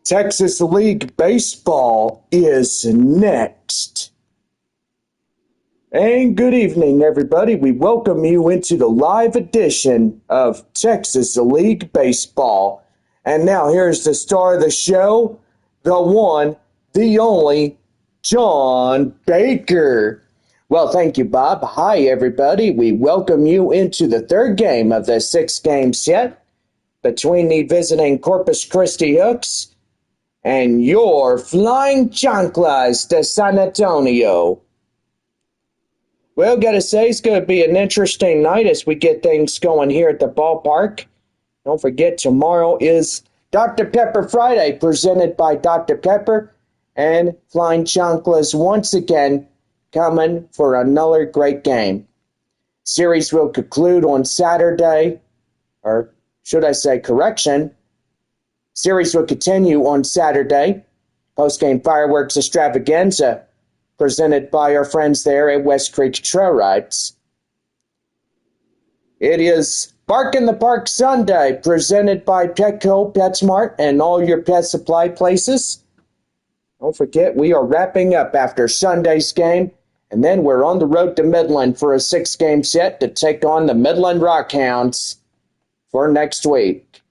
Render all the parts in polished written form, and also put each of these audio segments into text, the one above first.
Texas League Baseball is next. And good evening, everybody. We welcome you into the live edition of Texas League Baseball. And now here's the star of the show, the one, the only, John Baker. Well, thank you, Bob. Hi, everybody. We welcome you into the third game of the six-game set between the visiting Corpus Christi Hooks and your Flying Chanclas de San Antonio. Well, gotta say, it's gonna be an interesting night as we get things going here at the ballpark. Don't forget, tomorrow is Dr. Pepper Friday, presented by Dr. Pepper, and Flying Chanclas once again coming for another great game. Series will conclude on Saturday, or should I say correction, series will continue on Saturday. Post-game fireworks extravaganza presented by our friends there at West Creek Trail Rides. It is Bark in the Park Sunday presented by Petco, PetSmart, and all your pet supply places. Don't forget, we are wrapping up after Sunday's game, and then we're on the road to Midland for a six-game set to take on the Midland Rockhounds for next week.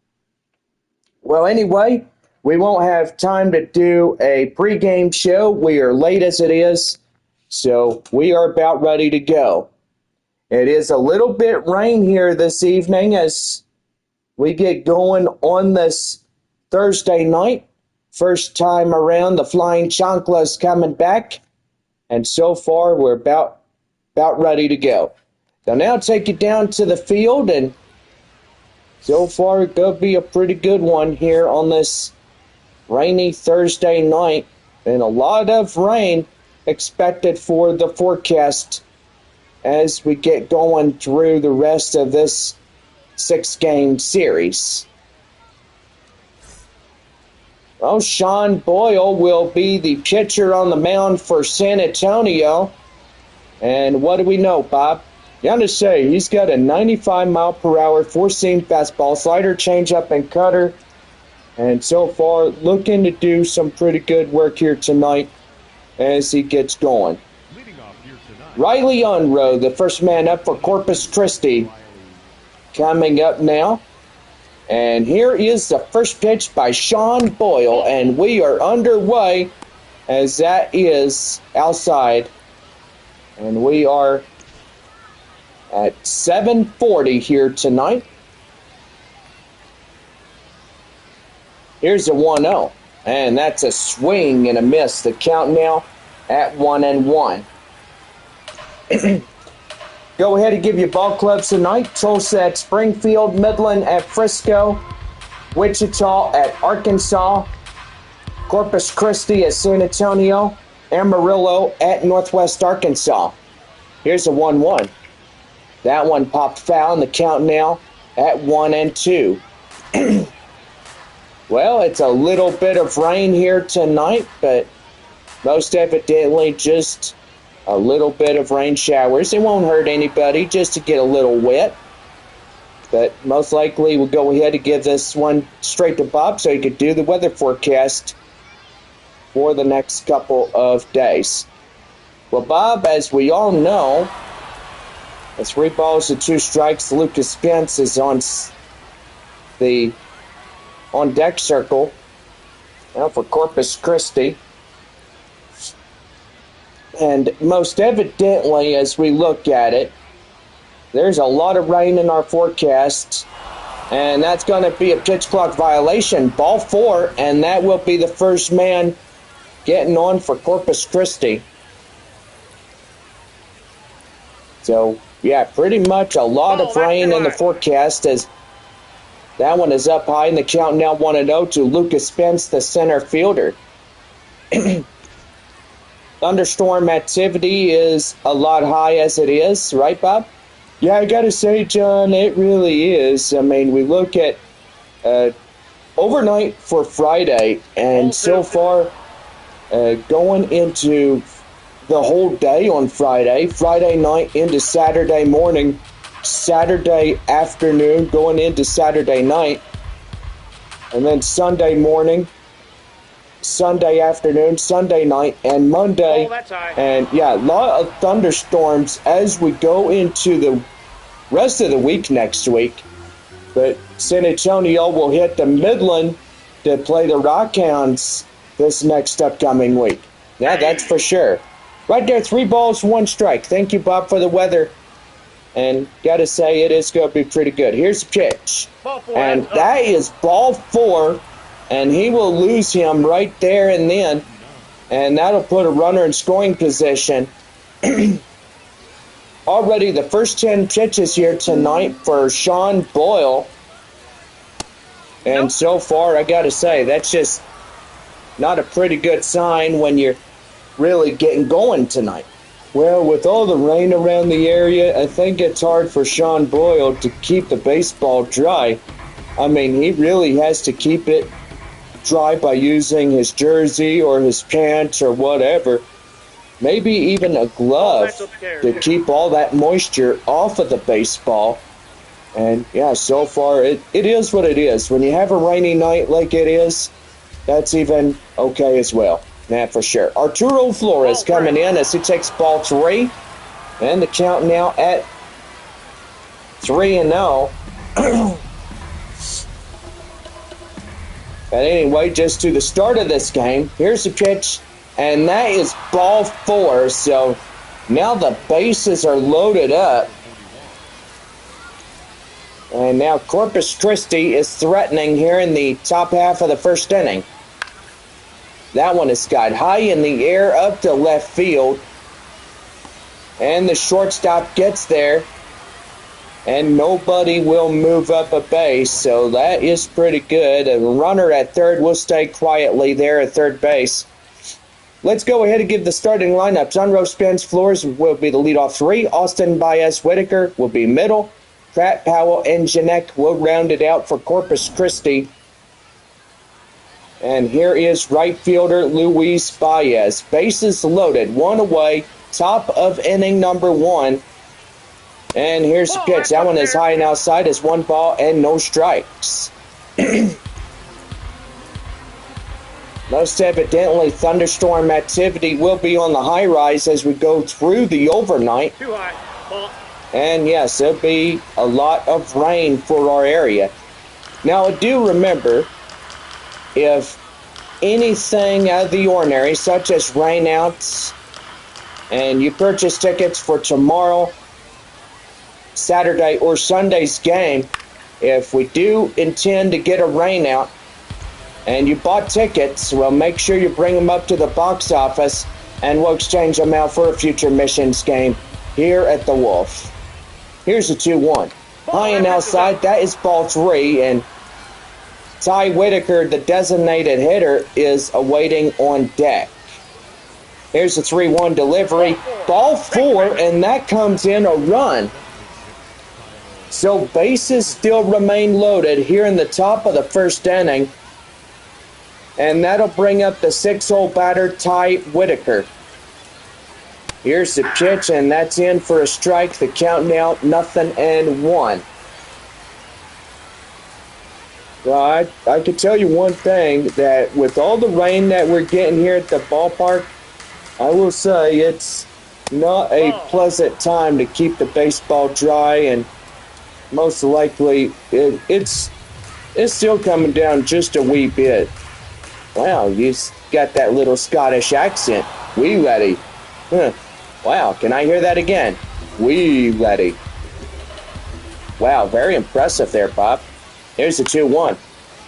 Well, anyway, we won't have time to do a pregame show. We are late as it is, so we are about ready to go. It is a little bit rain here this evening as we get going on this Thursday night. First time around, the Flying Chanclas coming back, and so far we're about ready to go. They'll now take you down to the field, and so far it's going to be a pretty good one here on this rainy Thursday night, and a lot of rain expected for the forecast as we get going through the rest of this six-game series. Well, Sean Boyle will be the pitcher on the mound for San Antonio. And what do we know, Bob? You got to say, he's got a 95-mile-per-hour four-seam fastball, slider, changeup, and cutter. And so far, looking to do some pretty good work here tonight as he gets going. Riley Unroe, the first man up for Corpus Christi, coming up now. And here is the first pitch by Sean Boyle, and we are underway as that is outside. And we are at 7:40 here tonight. Here's a 1-0, and that's a swing and a miss. The count now at 1-1. Go ahead and give you ball clubs tonight. Tulsa at Springfield, Midland at Frisco, Wichita at Arkansas, Corpus Christi at San Antonio, Amarillo at Northwest Arkansas. Here's a 1-1. That one popped foul, and the count now at 1-2. Well, it's a little bit of rain here tonight, but most evidently just a little bit of rain showers. It won't hurt anybody just to get a little wet. But most likely we'll go ahead and give this one straight to Bob so he could do the weather forecast for the next couple of days. Well, Bob, as we all know, it's 3 balls and 2 strikes. Lucas Spence is on the on-deck circle now for Corpus Christi. And most evidently, as we look at it, there's a lot of rain in our forecast, and that's going to be a pitch clock violation. Ball 4, and that will be the first man getting on for Corpus Christi. So, yeah, pretty much a lot of rain in the forecast as that one is up high, and the count now 1-0 to Lucas Spence, the center fielder. Thunderstorm activity is a lot high as it is, right, Bob? Yeah, I gotta say, John, it really is. I mean, we look at overnight for Friday, and so far going into the whole day on Friday night into Saturday morning, Saturday afternoon, going into Saturday night, and then Sunday morning Sunday afternoon, Sunday night, and Monday. Oh, that's high. And yeah, a lot of thunderstorms as we go into the rest of the week next week. But San Antonio will hit the Midland to play the Rockhounds this next upcoming week. Yeah, that's for sure. Right there, 3 balls, 1 strike. Thank you, Bob, for the weather. And got to say, it is going to be pretty good. Here's the pitch. And that is ball 4. And he will lose him right there and then. And that'll put a runner in scoring position. Already the first 10 pitches here tonight for Sean Boyle. And so far, I got to say, that's just not a pretty good sign when you're really getting going tonight. Well, with all the rain around the area, I think it's hard for Sean Boyle to keep the baseball dry. I mean, he really has to keep it dry by using his jersey or his pants or whatever. Maybe even a glove to keep all that moisture off of the baseball. And yeah, so far it is what it is. When you have a rainy night like it is, that's even okay as well. Yeah, for sure. Arturo Flores coming in as he takes ball 3. And the count now at 3-0. But anyway, just to the start of this game, here's the pitch, and that is ball 4. So now the bases are loaded up. And now Corpus Christi is threatening here in the top half of the first inning. That one is skied high in the air up to left field. And the shortstop gets there. And nobody will move up a base, so that is pretty good. A runner at third will stay quietly there at third base. Let's go ahead and give the starting lineups. Unruh, Spence, Flores will be the leadoff 3. Austin, Baez, Whitaker will be middle. Pratt, Powell, and Janek will round it out for Corpus Christi. And here is right fielder Luis Baez. Bases loaded, 1 away, top of inning number 1. And here's the pitch. That one is high and outside. It's 1 ball and no strikes. Most evidently, thunderstorm activity will be on the high rise as we go through the overnight. Too high. Ball. And yes, there'll be a lot of rain for our area. Now, do remember, if anything out of the ordinary, such as rainouts, and you purchase tickets for tomorrow, Saturday, or Sunday's game, if we do intend to get a rainout and you bought tickets, well, make sure you bring them up to the box office and we'll exchange them out for a future missions game here at the Wolf. Here's a 2-1. High and outside, that is ball 3, and Ty Whitaker, the designated hitter, is awaiting on deck. Here's a 3-1 delivery. Ball 4, and that comes in a run. So bases still remain loaded here in the top of the first inning. And that'll bring up the 6-hole batter, Ty Whitaker. Here's the pitch, and that's in for a strike. The count now, 0-1. Well, I can tell you one thing, that with all the rain that we're getting here at the ballpark, I will say it's not a pleasant time to keep the baseball dry, and most likely it's still coming down just a wee bit. Wow, you got that little Scottish accent. Wee laddie. Huh. Wow, can I hear that again? Wee laddie. Wow, very impressive there, Bob. Here's the 2-1.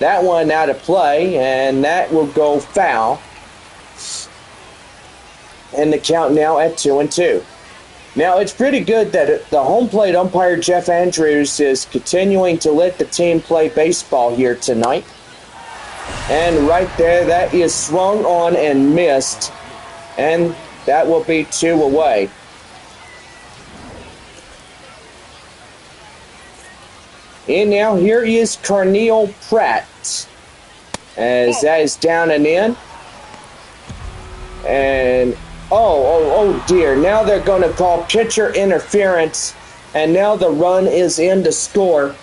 That one out of play, and that will go foul. And the count now at 2-2. Now, it's pretty good that the home plate umpire, Jeff Andrews, is continuing to let the team play baseball here tonight. And right there, that is swung on and missed. And that will be 2 away. And now here is Carneal Pratt. As that is down and in. And oh dear. Now they're going to call pitcher interference. And now the run is in to score.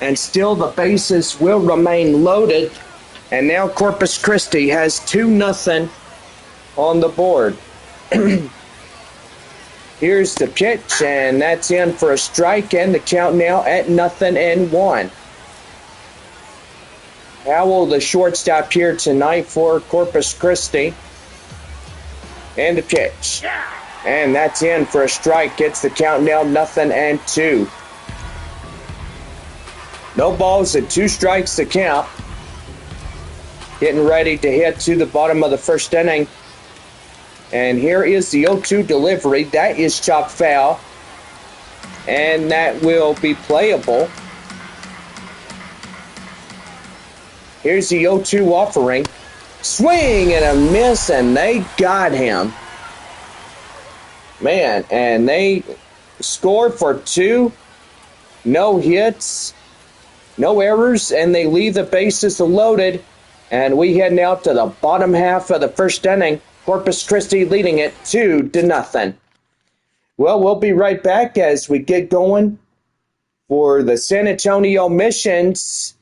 And still the bases will remain loaded. And now Corpus Christi has 2-0 on the board. Here's the pitch, and that's in for a strike, and the count now at 0-1. Howell, the shortstop here tonight for Corpus Christi. And the pitch. And that's in for a strike. Gets the count now 0-2. No balls and 2 strikes to count. Getting ready to head to the bottom of the first inning. And here is the 0-2 delivery. That is chopped foul. And that will be playable. Here's the 0-2 offering. Swing and a miss, and they got him. Man, and they score for 2. No hits, no errors, and they leave the bases loaded. And we head now to the bottom half of the first inning. Corpus Christi leading it 2-0. Well, we'll be right back as we get going for the San Antonio Missions.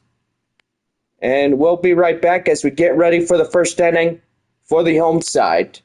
And we'll be right back as we get ready for the first inning for the home side.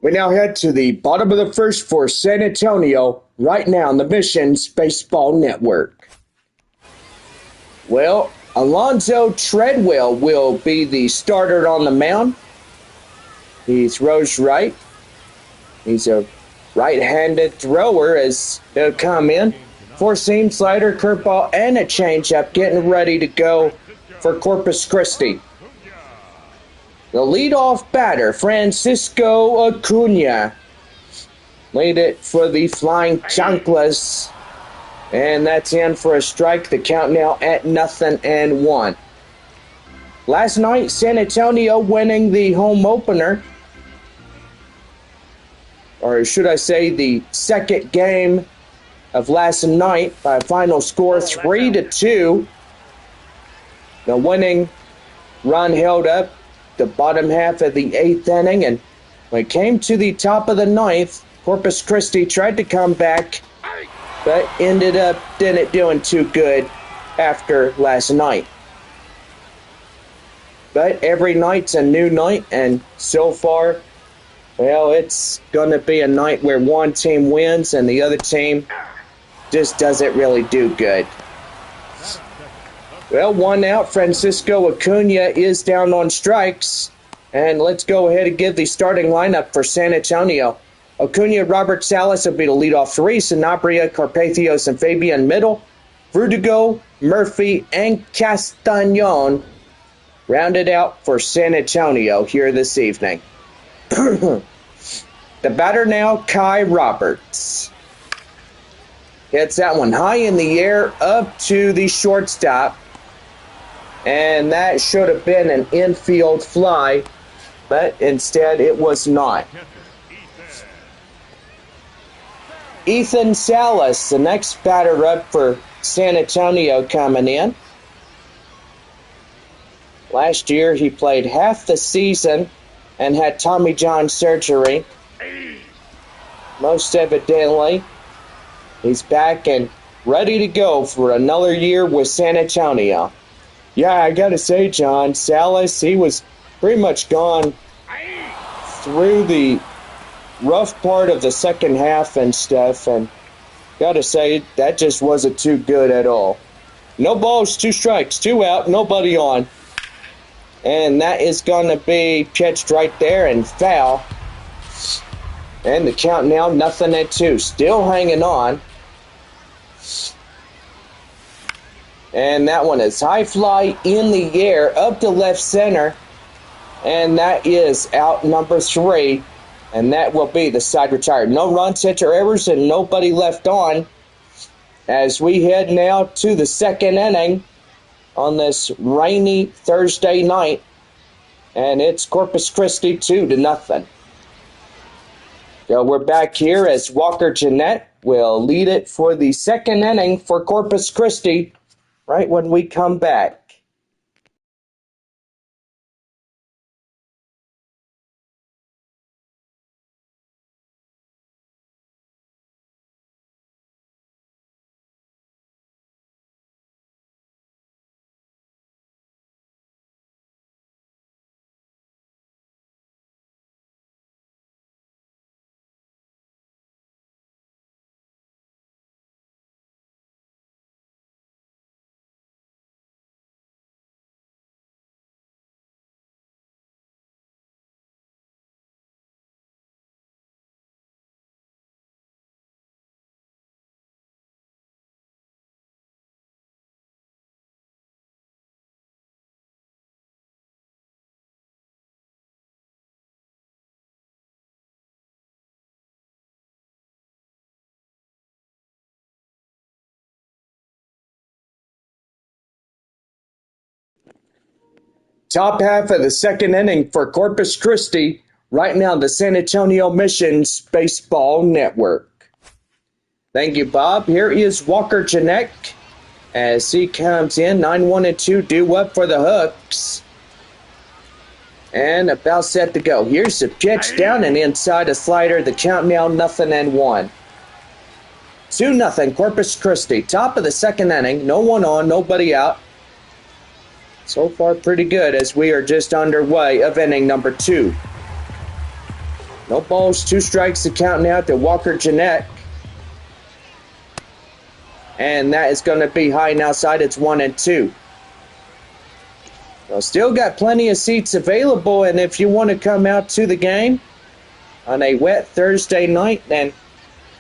We now head to the bottom of the first for San Antonio, right now on the Missions Baseball Network. Well, Alonzo Treadwell will be the starter on the mound. He throws right. He's a right-handed thrower as he'll come in. 4-seam slider, curveball, and a changeup getting ready to go for Corpus Christi. The leadoff batter, Francisco Acuna, lead it for the Flying Chanclas, and that's in for a strike. The count now at 0-1. Last night, San Antonio winning the home opener, or should I say the second game of last night by a final score 3-2. The winning run held up the bottom half of the 8th inning, and when it came to the top of the 9th, Corpus Christi tried to come back, but ended up didn't doing too good after last night. But every night's a new night, and so far, well, it's going to be a night where one team wins and the other team just doesn't really do good. Well, 1 out. Francisco Acuna is down on strikes. And let's go ahead and give the starting lineup for San Antonio. Acuna, Robert Salas will be the leadoff 3. Sanabria, Carpathios, and Fabian middle. Verdugo, Murphy, and Castañon rounded out for San Antonio here this evening. The batter now, Kai Roberts. Hits that one high in the air up to the shortstop. And that should have been an infield fly, but instead it was not. Ethan Salas, the next batter up for San Antonio, coming in. Last year he played half the season and had Tommy John surgery. Most evidently, he's back and ready to go for another year with San Antonio. Yeah, I gotta say, John, Salas, he was pretty much gone through the rough part of the second half and stuff, and gotta say, that just wasn't too good at all. No balls, 2 strikes, 2 out, nobody on. And that is gonna be pitched right there and foul. And the count now, 0-2. Still hanging on. And that one is high fly in the air, up to left center. And that is out number 3. And that will be the side retired. No runs, hits, or errors, and nobody left on. As we head now to the second inning on this rainy Thursday night. And it's Corpus Christi 2-0. So we're back here as Walker Jeanette will lead it for the second inning for Corpus Christi right when we come back. Top half of the second inning for Corpus Christi, right now the San Antonio Missions Baseball Network. Thank you, Bob. Here is Walker Jeanette as he comes in, 9-1-2, due up for the Hooks. And about set to go. Here's the pitch down and inside a slider. The count now 0-1. 2-0 Corpus Christi. Top of the second inning. No one on, nobody out. So far, pretty good as we are just underway of inning number 2. No balls, 2 strikes to count now to Walker Jeanette. And that is going to be high and outside. It's 1-2. Well, still got plenty of seats available, and if you want to come out to the game on a wet Thursday night, then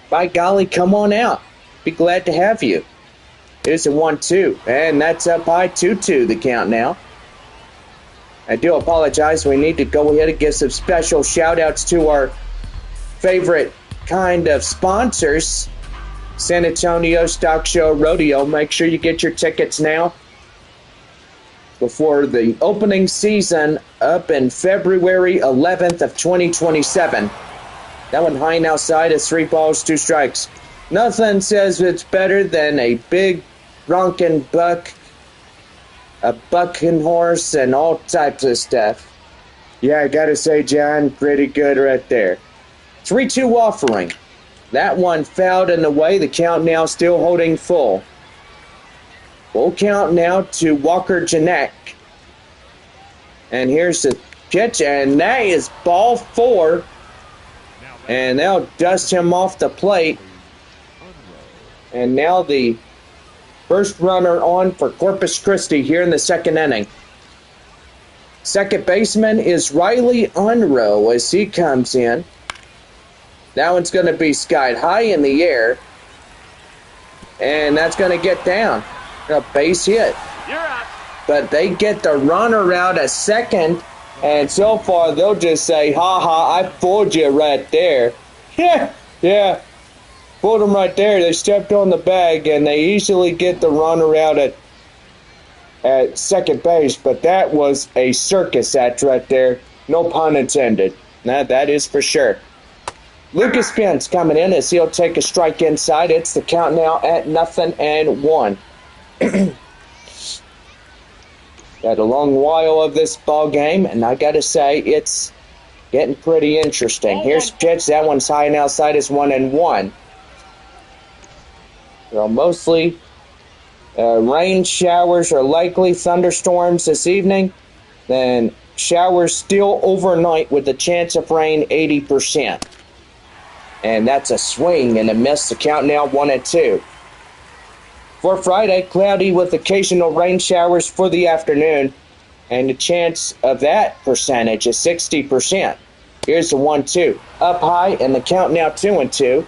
by golly, come on out. Be glad to have you. Here's a 1-2, and that's up high, 2-2 the count now. I do apologize. We need to go ahead and give some special shout-outs to our favorite kind of sponsors, San Antonio Stock Show Rodeo. Make sure you get your tickets now before the opening season up in February 11th of 2027. That one high and outside is 3 balls, 2 strikes. Nothing says it's better than a big bronking buck, a bucking horse, and all types of stuff. Yeah, I gotta say, John, pretty good right there. 3-2 offering. That one fouled in the way. The count now still holding full. Full count now to Walker Jeanette. And here's the pitch, and that is ball 4. And they'll dust him off the plate. And now the first runner on for Corpus Christi here in the second inning. Second baseman is Riley Unroe as he comes in. That one's going to be skied high in the air. And that's going to get down. A base hit. You're out. But they get the runner out at second. And so far, they'll just say, ha ha, I fooled you right there. Yeah. Fooled them right there. They stepped on the bag, and they easily get the runner out at second base. But that was a circus act right there. No pun intended. Now, that is for sure. Lucas Pence coming in as he'll take a strike inside. It's the count now at 0-1. Had a long while of this ball game, and I gotta say, it's getting pretty interesting. Here's pitch. That one's high and outside. Is 1-1. Well, mostly rain showers are likely. Thunderstorms this evening. Then showers still overnight with the chance of rain 80%. And that's a swing and a miss. The count now 1-2. For Friday, cloudy with occasional rain showers for the afternoon. And the chance of that percentage is 60%. Here's the 1-2. Up high, and the count now 2-2.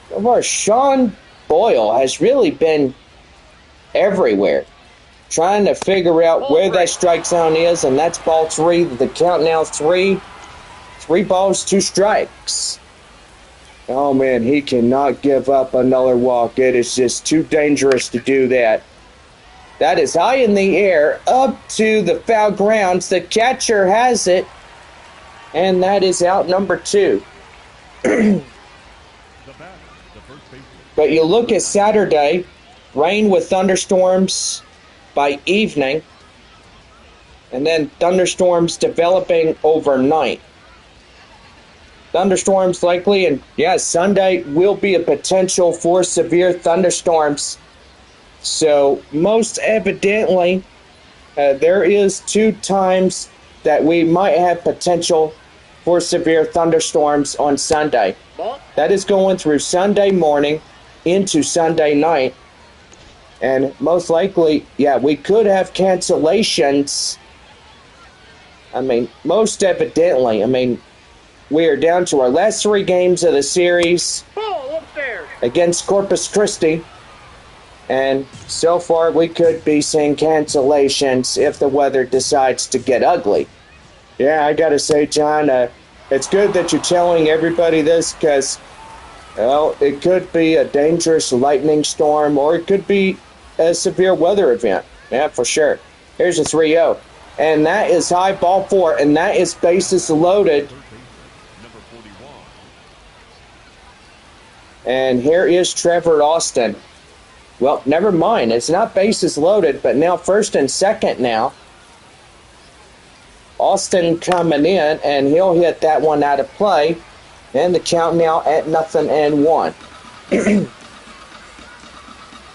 So far, Sean Boyle has really been everywhere, trying to figure out where that strike zone is, and that's ball 3. The count now 3. 3 balls, 2 strikes. Oh, man, he cannot give up another walk. It is just too dangerous to do that. That is high in the air, up to the foul grounds. The catcher has it, and that is out number 2. But you look at Saturday, rain with thunderstorms by evening, and then thunderstorms developing overnight. Thunderstorms likely, and Sunday will be a potential for severe thunderstorms. So most evidently, there is 2 times that we might have potential for severe thunderstorms on Sunday. That is going through Sunday morning into Sunday night. And most likely, we could have cancellations. Most evidently, we are down to our last 3 games of the series against Corpus Christi. And so far, we could be seeing cancellations if the weather decides to get ugly. Yeah, I gotta say, John, it's good that you're telling everybody this because, it could be a dangerous lightning storm or it could be a severe weather event. Yeah, for sure. Here's a 3-0. And that is high, ball 4, and that is bases loaded. And here is Trevor Austin. Well, never mind. It's not bases loaded, but now first and second now. Austin coming in, and he'll hit that one out of play. And the count now at 0-1.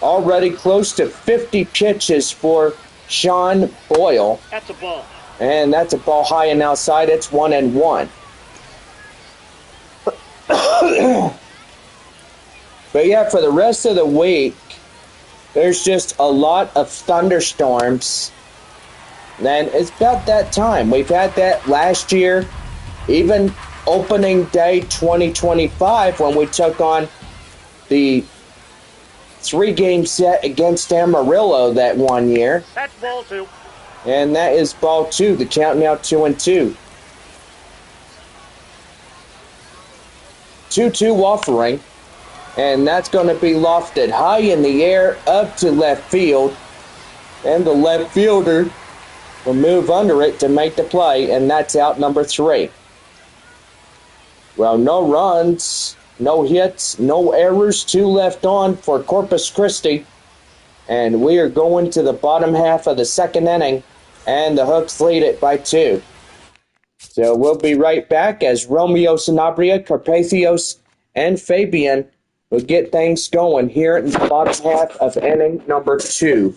Already close to 50 pitches for Sean Boyle. That's a ball. And that's a ball high and outside. It's 1-1. But for the rest of the week, there's just a lot of thunderstorms. And it's about that time. We've had that last year, even opening day 2025 when we took on the 3-game set against Amarillo that one year. That's ball 2. And that is ball 2. The count now 2-2. 2-2 offering. And that's going to be lofted high in the air up to left field. And the left fielder will move under it to make the play. And that's out number 3. Well, no runs, no hits, no errors. 2 left on for Corpus Christi. And we are going to the bottom half of the 2nd inning. And the Hooks lead it by 2. So we'll be right back as Romeo Sanabria, Carpathios, and Fabian will get things going here in the bottom half of inning number 2.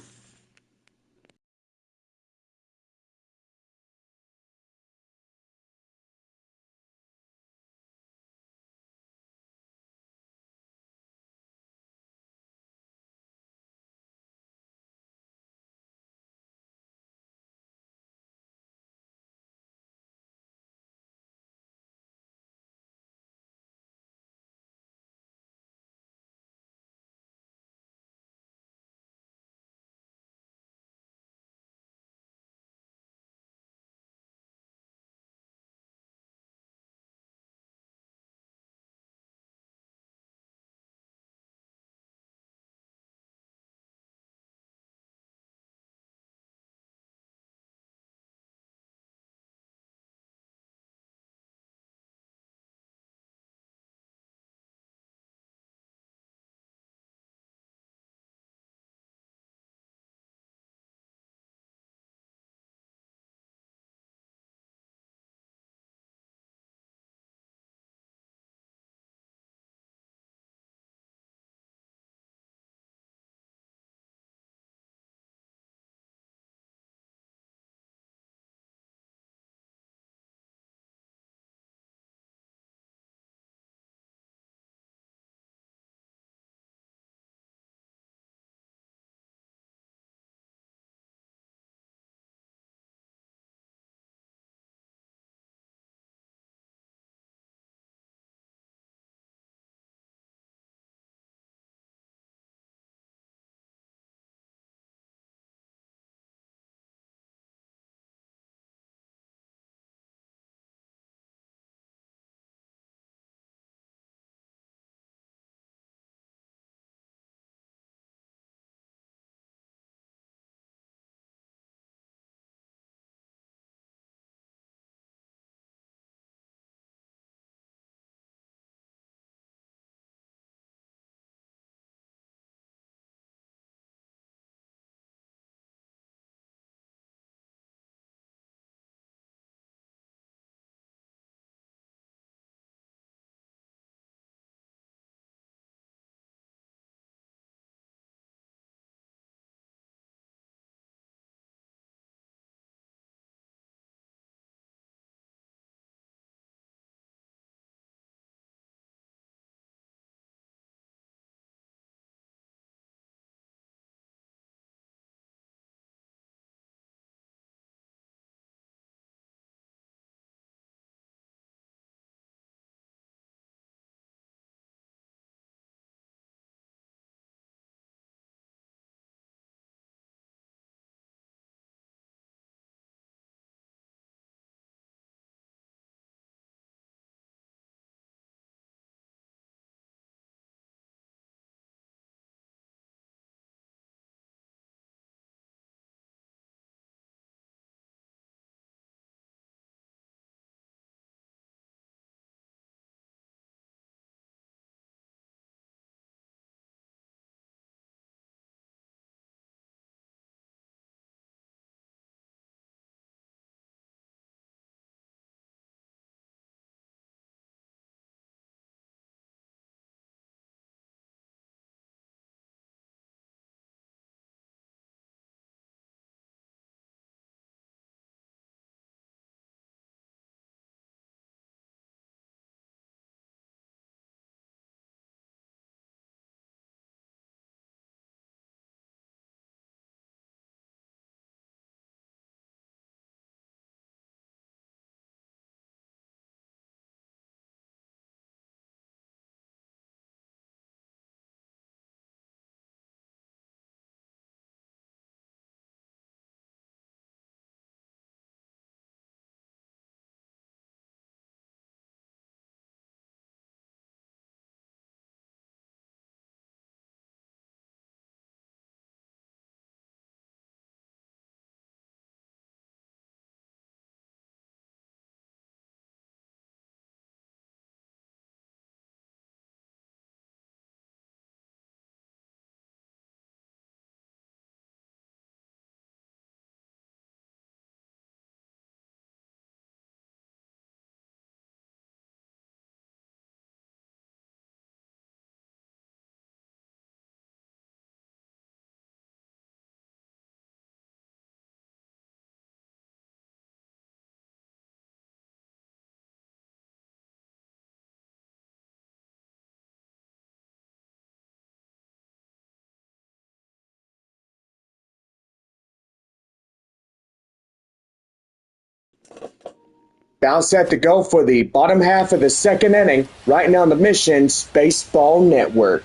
About set to go for the bottom half of the second inning, right now on the Missions Baseball Network.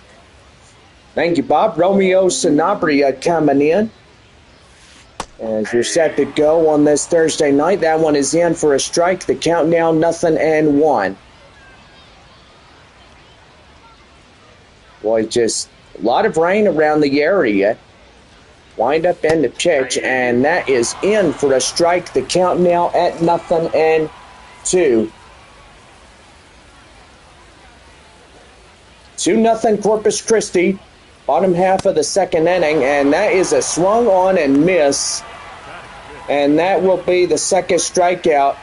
Thank you, Bob. Romeo Sanabria coming in. As you're set to go on this Thursday night, that one is in for a strike. The count now 0-1. Boy, just a lot of rain around the area. Wind up in the pitch, and that is in for a strike. The count now at 0-2. 2-0 Corpus Christi, bottom half of the second inning, and that is a swung on and miss, and that will be the second strikeout.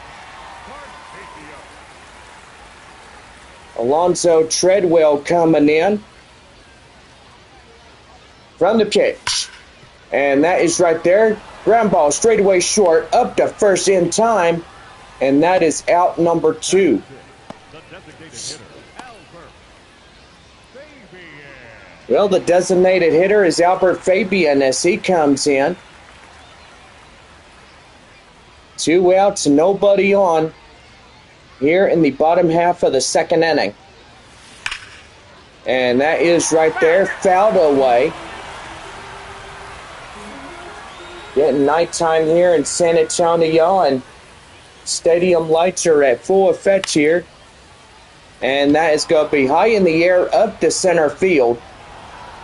Alonzo Treadwell coming in from the pitch, and that is right there. Ground ball straight away short, up to first in time, and that is out number 2. Well, the designated hitter is Albert Fabian as he comes in. 2 outs, nobody on here in the bottom half of the second inning. And that is right there, fouled away. Getting nighttime here in San Antonio, and stadium lights are at full effect here. And that is going to be high in the air up to center field.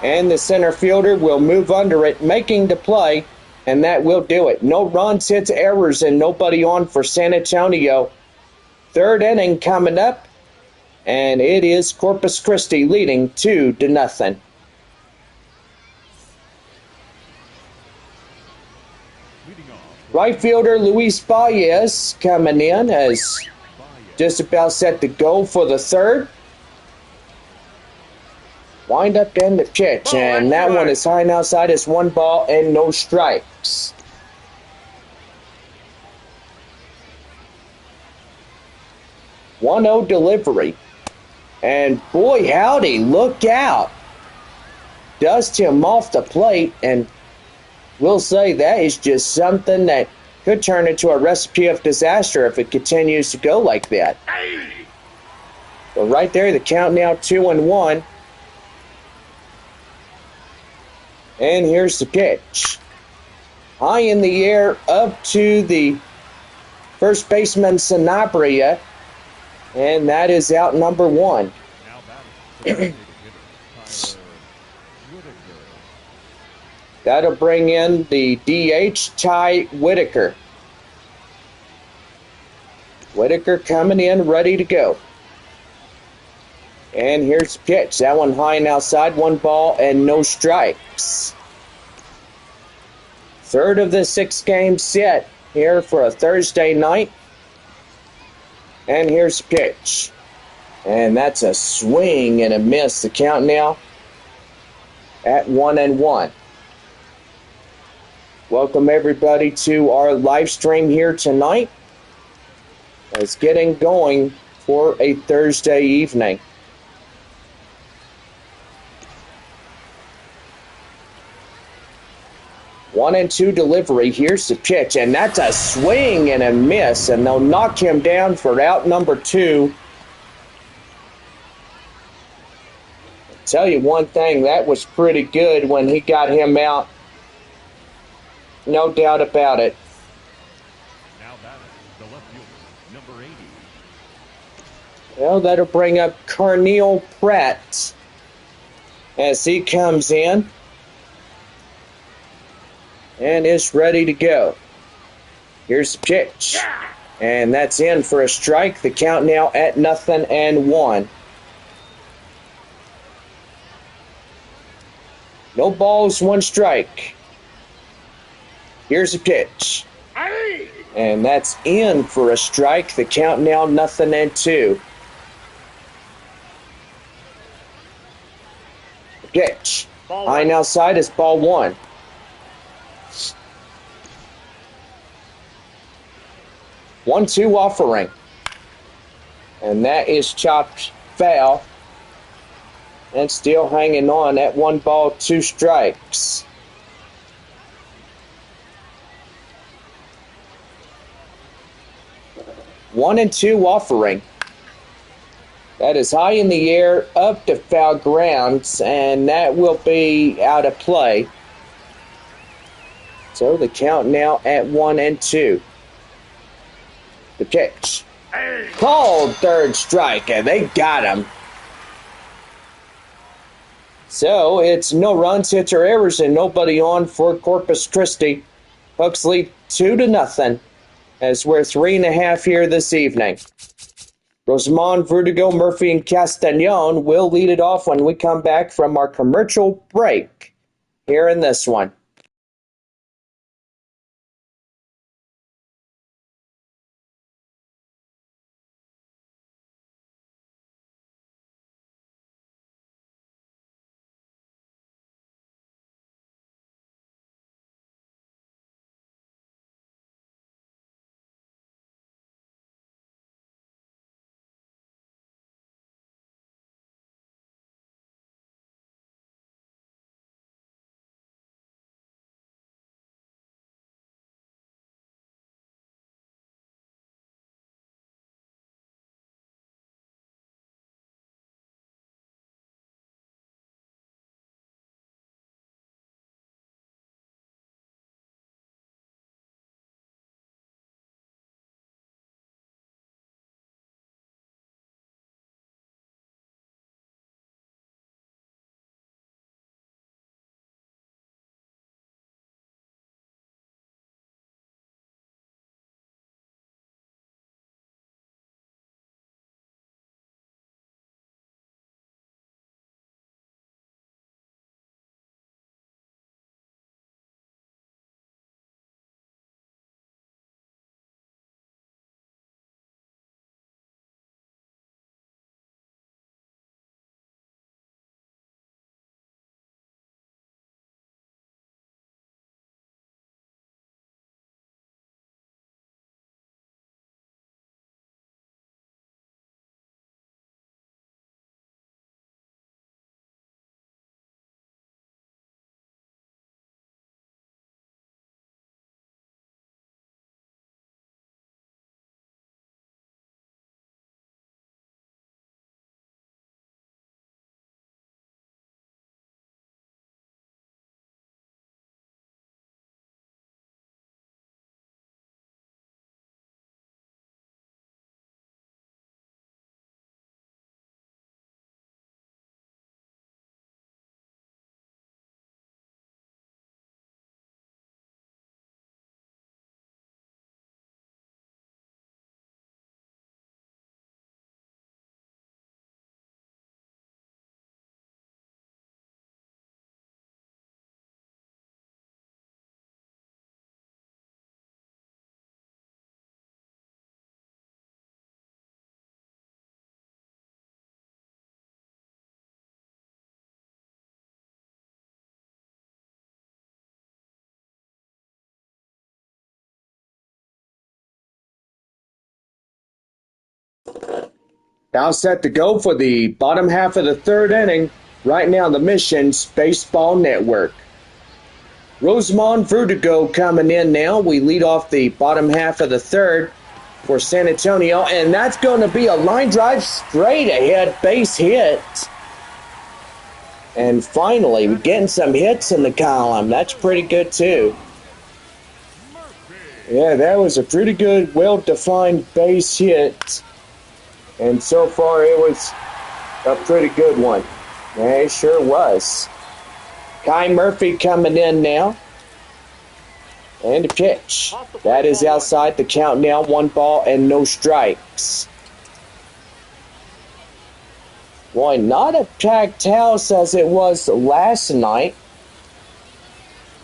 And the center fielder will move under it, making the play, and that will do it. No runs, hits, errors, and nobody on for San Antonio. Third inning coming up, and it is Corpus Christi leading 2-0. Right fielder Luis Baez coming in as just about set to go for the third. Wind up in the pitch, and that one is high and outside. It's 1 ball and no strikes. One-0 delivery. And boy, howdy, look out. Dust him off the plate, and we'll say that is just something that could turn into a recipe of disaster if it continues to go like that. But right there, the count now 2-1. And here's the pitch. High in the air up to the first baseman Sanabria. And that is out number 1. That'll bring in the DH, Ty Whitaker. Whitaker coming in, ready to go. And here's the pitch. That one high and outside, 1 ball and no strikes. Third of the 6-game set here for a Thursday night. And here's the pitch. And that's a swing and a miss. The count now at 1-1. Welcome everybody to our live stream here tonight. It's getting going for a Thursday evening. 1-2 delivery. Here's the pitch, and that's a swing and a miss, and they'll knock him down for out number 2. I'll tell you one thing, that was pretty good when he got him out. No doubt about it. Now batting, the left fielder, number 80. Well, that'll bring up Carneal Pratt as he comes in and is ready to go. Here's the pitch. And that's in for a strike. The count now at 0-1. No balls, 1 strike. Here's the pitch. And that's in for a strike. The count now 0-2. The pitch. High and outside is ball 1. One-two offering. And that is chopped foul. And still hanging on at 1 ball, 2 strikes. 1-2 offering. That is high in the air, up to foul grounds, and that will be out of play. So the count now at 1-2. The pitch. Called third strike, and they got him. So it's no runs, hits, or errors, and nobody on for Corpus Christi. Bucks lead 2-0 as we're 3.5 here this evening. Rosamond, Vertigo, Murphy, and Castagnon will lead it off when we come back from our commercial break here in this one. Now set to go for the bottom half of the third inning, right now on the Missions Baseball Network. Rosamond, Vertigo coming in now. We lead off the bottom half of the third for San Antonio, and that's going to be a line drive straight ahead base hit. And finally, we're getting some hits in the column. That's pretty good too. Yeah, that was a pretty good, well-defined base hit. And so far, it was a pretty good one. Yeah, it sure was. Kai Murphy coming in now. And a pitch. That is outside the count now. 1 ball and no strikes. Boy, not a packed house as it was last night.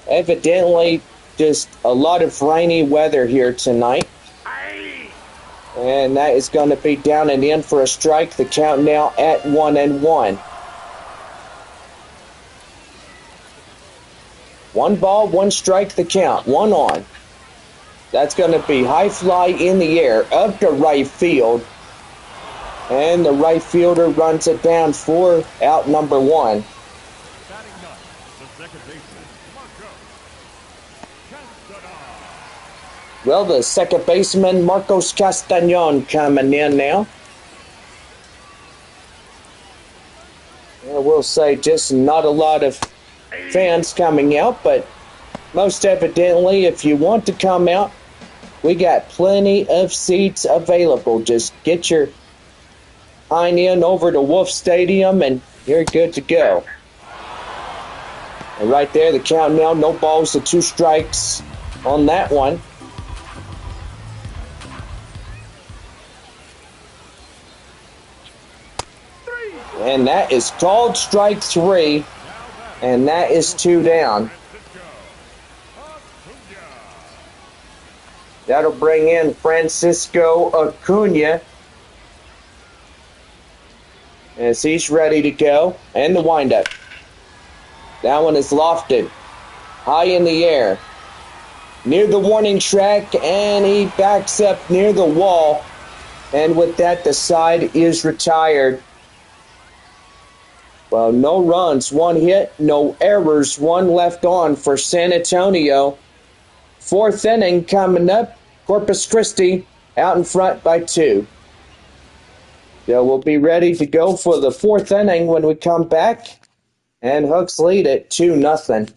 Evidently, just a lot of rainy weather here tonight. And that is going to be down and in for a strike. The count now at 1-1. 1 ball, 1 strike, the count. 1 on. That's going to be high fly in the air up to right field. And the right fielder runs it down for out number 1. Batting ninth, the second baseman, Marco Castagnon. 1 Well, the second baseman, Marcos Castañon, coming in now. I will say just not a lot of fans coming out, but most evidently, if you want to come out, we got plenty of seats available. Just get your hind end over to Wolf Stadium and you're good to go. And right there, the count now, no balls to 2 strikes on that one. And that is called strike 3, and that is 2 down. That'll bring in Francisco Acuna as he's ready to go. And the windup. That one is lofted high in the air near the warning track, and he backs up near the wall. And with that, the side is retired. Well, no runs, 1 hit, no errors, 1 left on for San Antonio. 4th inning coming up. Corpus Christi out in front by 2. So we'll be ready to go for the 4th inning when we come back. And Hooks lead at 2-0.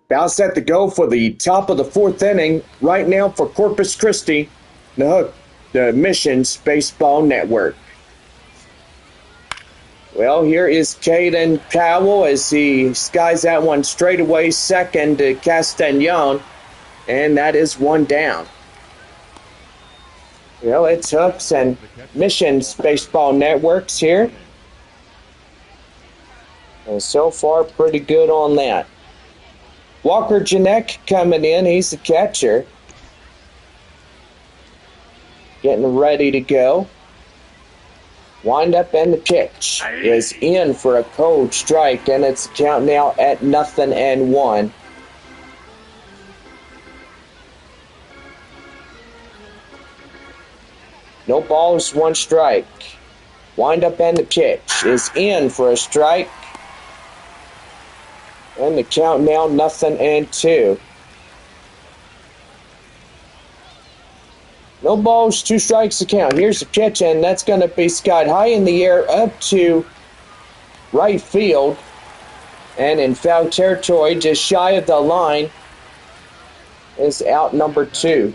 About set to go for the top of the 4th inning right now for Corpus Christi, the Missions Baseball Network. Well, here is Caden Powell as he skies that one straight away, second to Castagnon, and that is one down. Well, it's Hooks and Missions Baseball Networks here. And so far, pretty good on that. Walker Janek coming in. He's the catcher. Getting ready to go. Wind up and the pitch is in for a cold strike, and it's count now at 0-1. No balls, one strike. Wind up and the pitch is in for a strike. And the count now 0-2. No balls, two strikes to count. Here's the pitch, and that's going to be skied high in the air up to right field. And in foul territory, just shy of the line, is out number 2.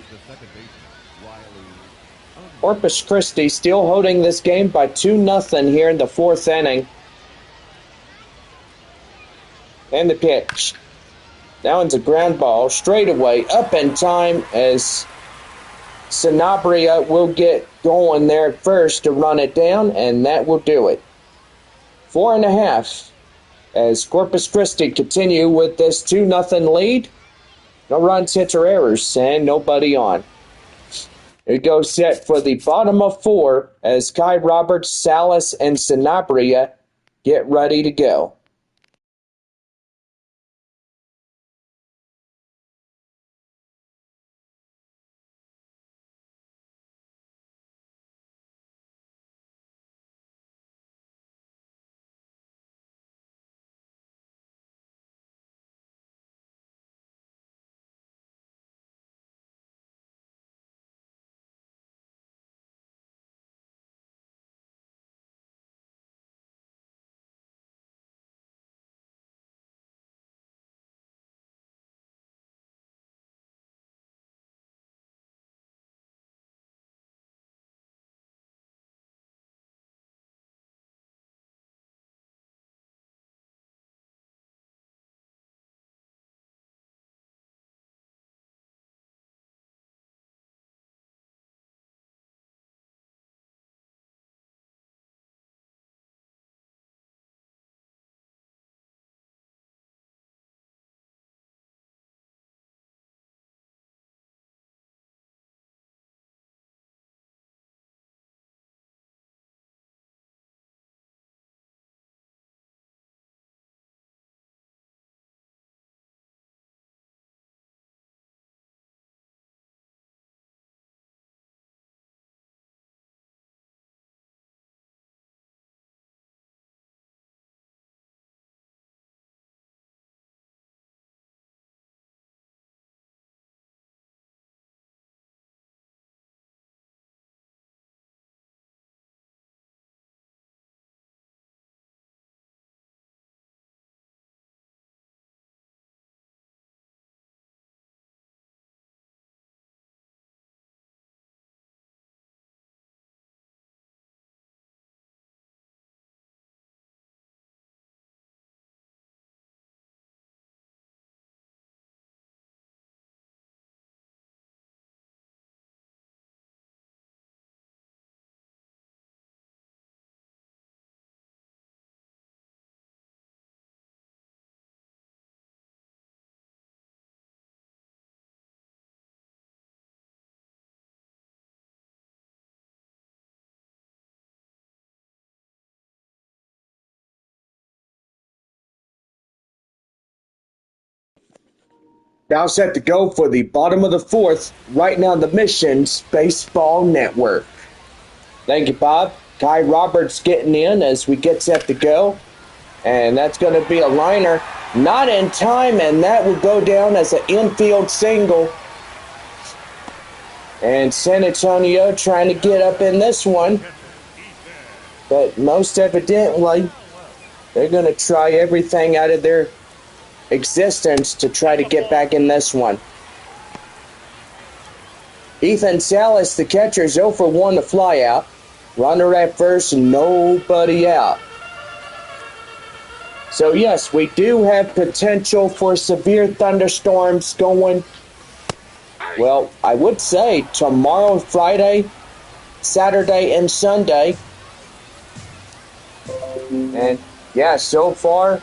Corpus Christi still holding this game by 2-0 here in the 4th inning. And the pitch. That one's a ground ball, straight away, up in time as Sanabria will get going there first to run it down, and that will do it. 4.5 as Corpus Christi continue with this 2-0 lead. No runs, hits, or errors, and nobody on. It goes set for the bottom of 4 as Kai Roberts, Salas, and Sanabria get ready to go. Now set to go for the bottom of the 4th, right now the Missions Baseball Network. Thank you, Bob. Kai Roberts getting in as we get set to go. And that's going to be a liner. Not in time, and that will go down as an infield single. And San Antonio trying to get up in this one. But most evidently, they're going to try everything out of their existence to try to get back in this one. Ethan Salas, the catcher, is 0 for 1 to fly out. Runner at first, nobody out. So yes, we do have potential for severe thunderstorms going, well, I would say tomorrow, Friday, Saturday, and Sunday. And yeah, so far,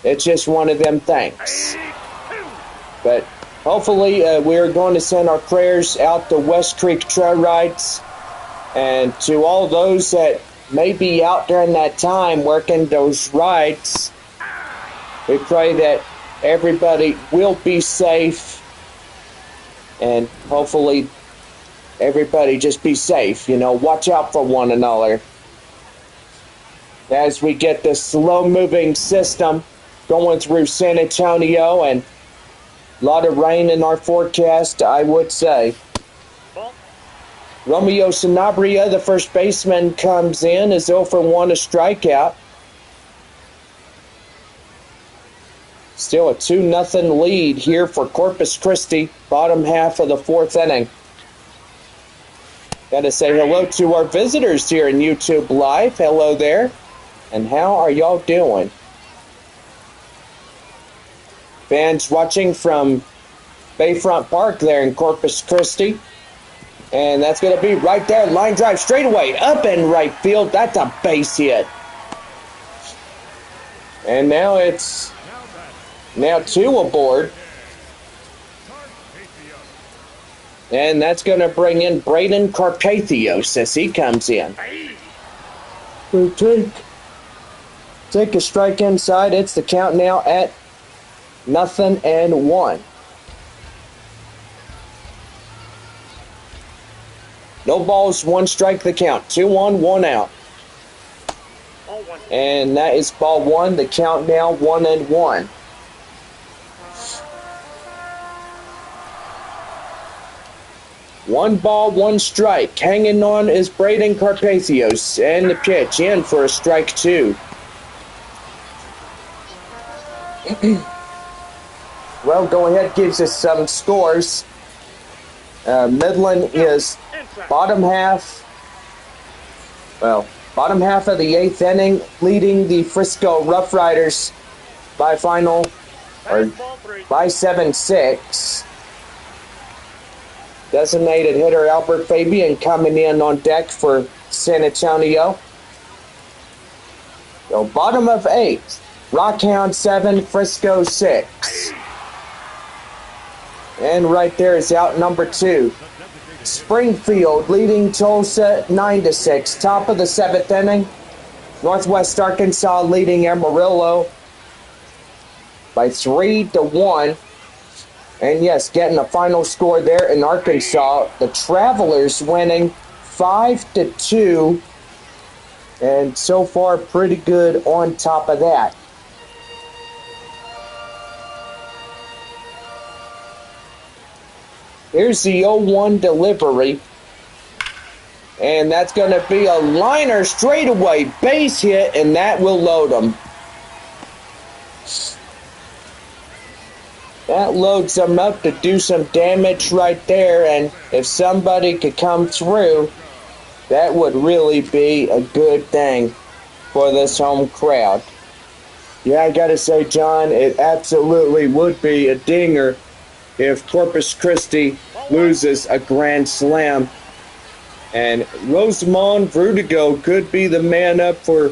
it's just one of them things. But hopefully, we're going to send our prayers out to West Creek Trail Rides and to all those that may be out during that time working those rides. We pray that everybody will be safe and hopefully everybody just be safe. Watch out for one another. As we get this slow-moving system going through San Antonio and a lot of rain in our forecast, I would say. Romeo Sanabria, the first baseman, comes in, is 0 for 1, a strikeout. Still a 2-0 lead here for Corpus Christi, bottom half of the 4th inning. Got to say hello to our visitors here in YouTube Live. Hello there. And how are y'all doing? Fans watching from Bayfront Park there in Corpus Christi. And that's going to be right there. Line drive straightaway up in right field. That's a base hit. And now it's 2 aboard. And that's going to bring in Braden Carpathios as he comes in. We take a strike inside. It's the count now at 0-1. No balls, 1 strike the count. 2 on, 1 out. And that is ball 1. The count now 1-1. One ball, 1 strike. Hanging on is Braden Carpathios. And the pitch in for a strike 2. Well, go ahead, gives us some scores. Midland is bottom half of the 8th inning, leading the Frisco Rough Riders by 7-6. Designated hitter Albert Fabian coming in on deck for San Antonio. So bottom of 8, Rockhound 7, Frisco 6. And right there is out number 2. Springfield leading Tulsa 9-6. Top of the 7th inning. Northwest Arkansas leading Amarillo by 3-1. And yes, getting a final score there in Arkansas. The Travelers winning 5-2. And so far, pretty good on top of that. Here's the 0-1 delivery. And that's going to be a liner straightaway base hit, and that will load them. That loads them up to do some damage right there, and if somebody could come through, that would really be a good thing for this home crowd. Yeah, I gotta say, John, it absolutely would be a dinger if Corpus Christi loses a grand slam. And Rosamond Vertigo could be the man up for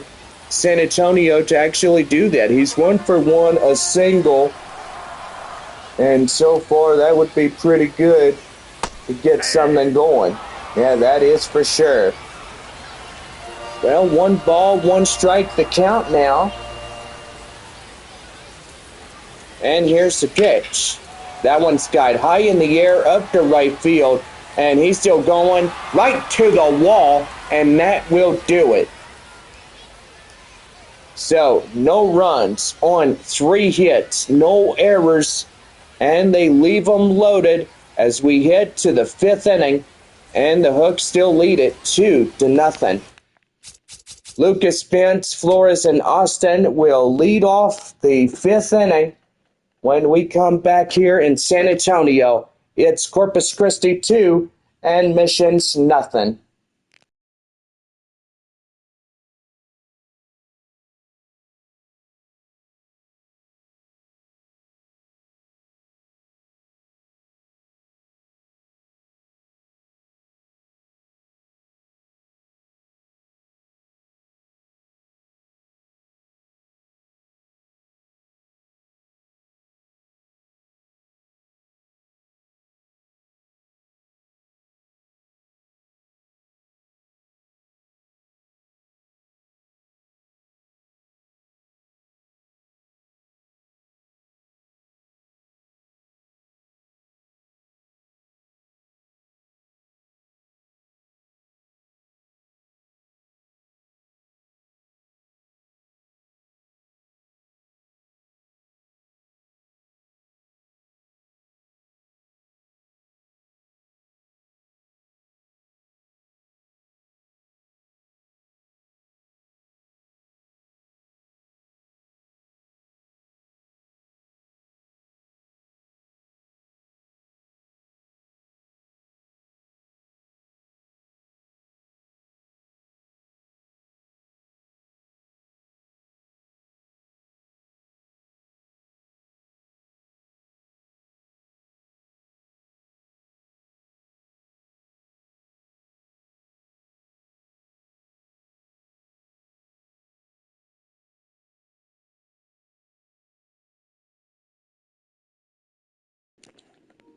San Antonio to actually do that. He's 1 for 1, a single. And so far, that would be pretty good to get something going. Yeah, that is for sure. Well, 1 ball, 1 strike, the count now. And here's the pitch. That one's skied high in the air up to right field. And he's still going right to the wall. And that will do it. So, no runs on 3 hits. No errors. And they leave them loaded as we head to the 5th inning. And the Hooks still lead it 2-0. Lucas, Spence, Flores, and Austin will lead off the 5th inning. When we come back here in San Antonio, it's Corpus Christi 2 and Missions 0.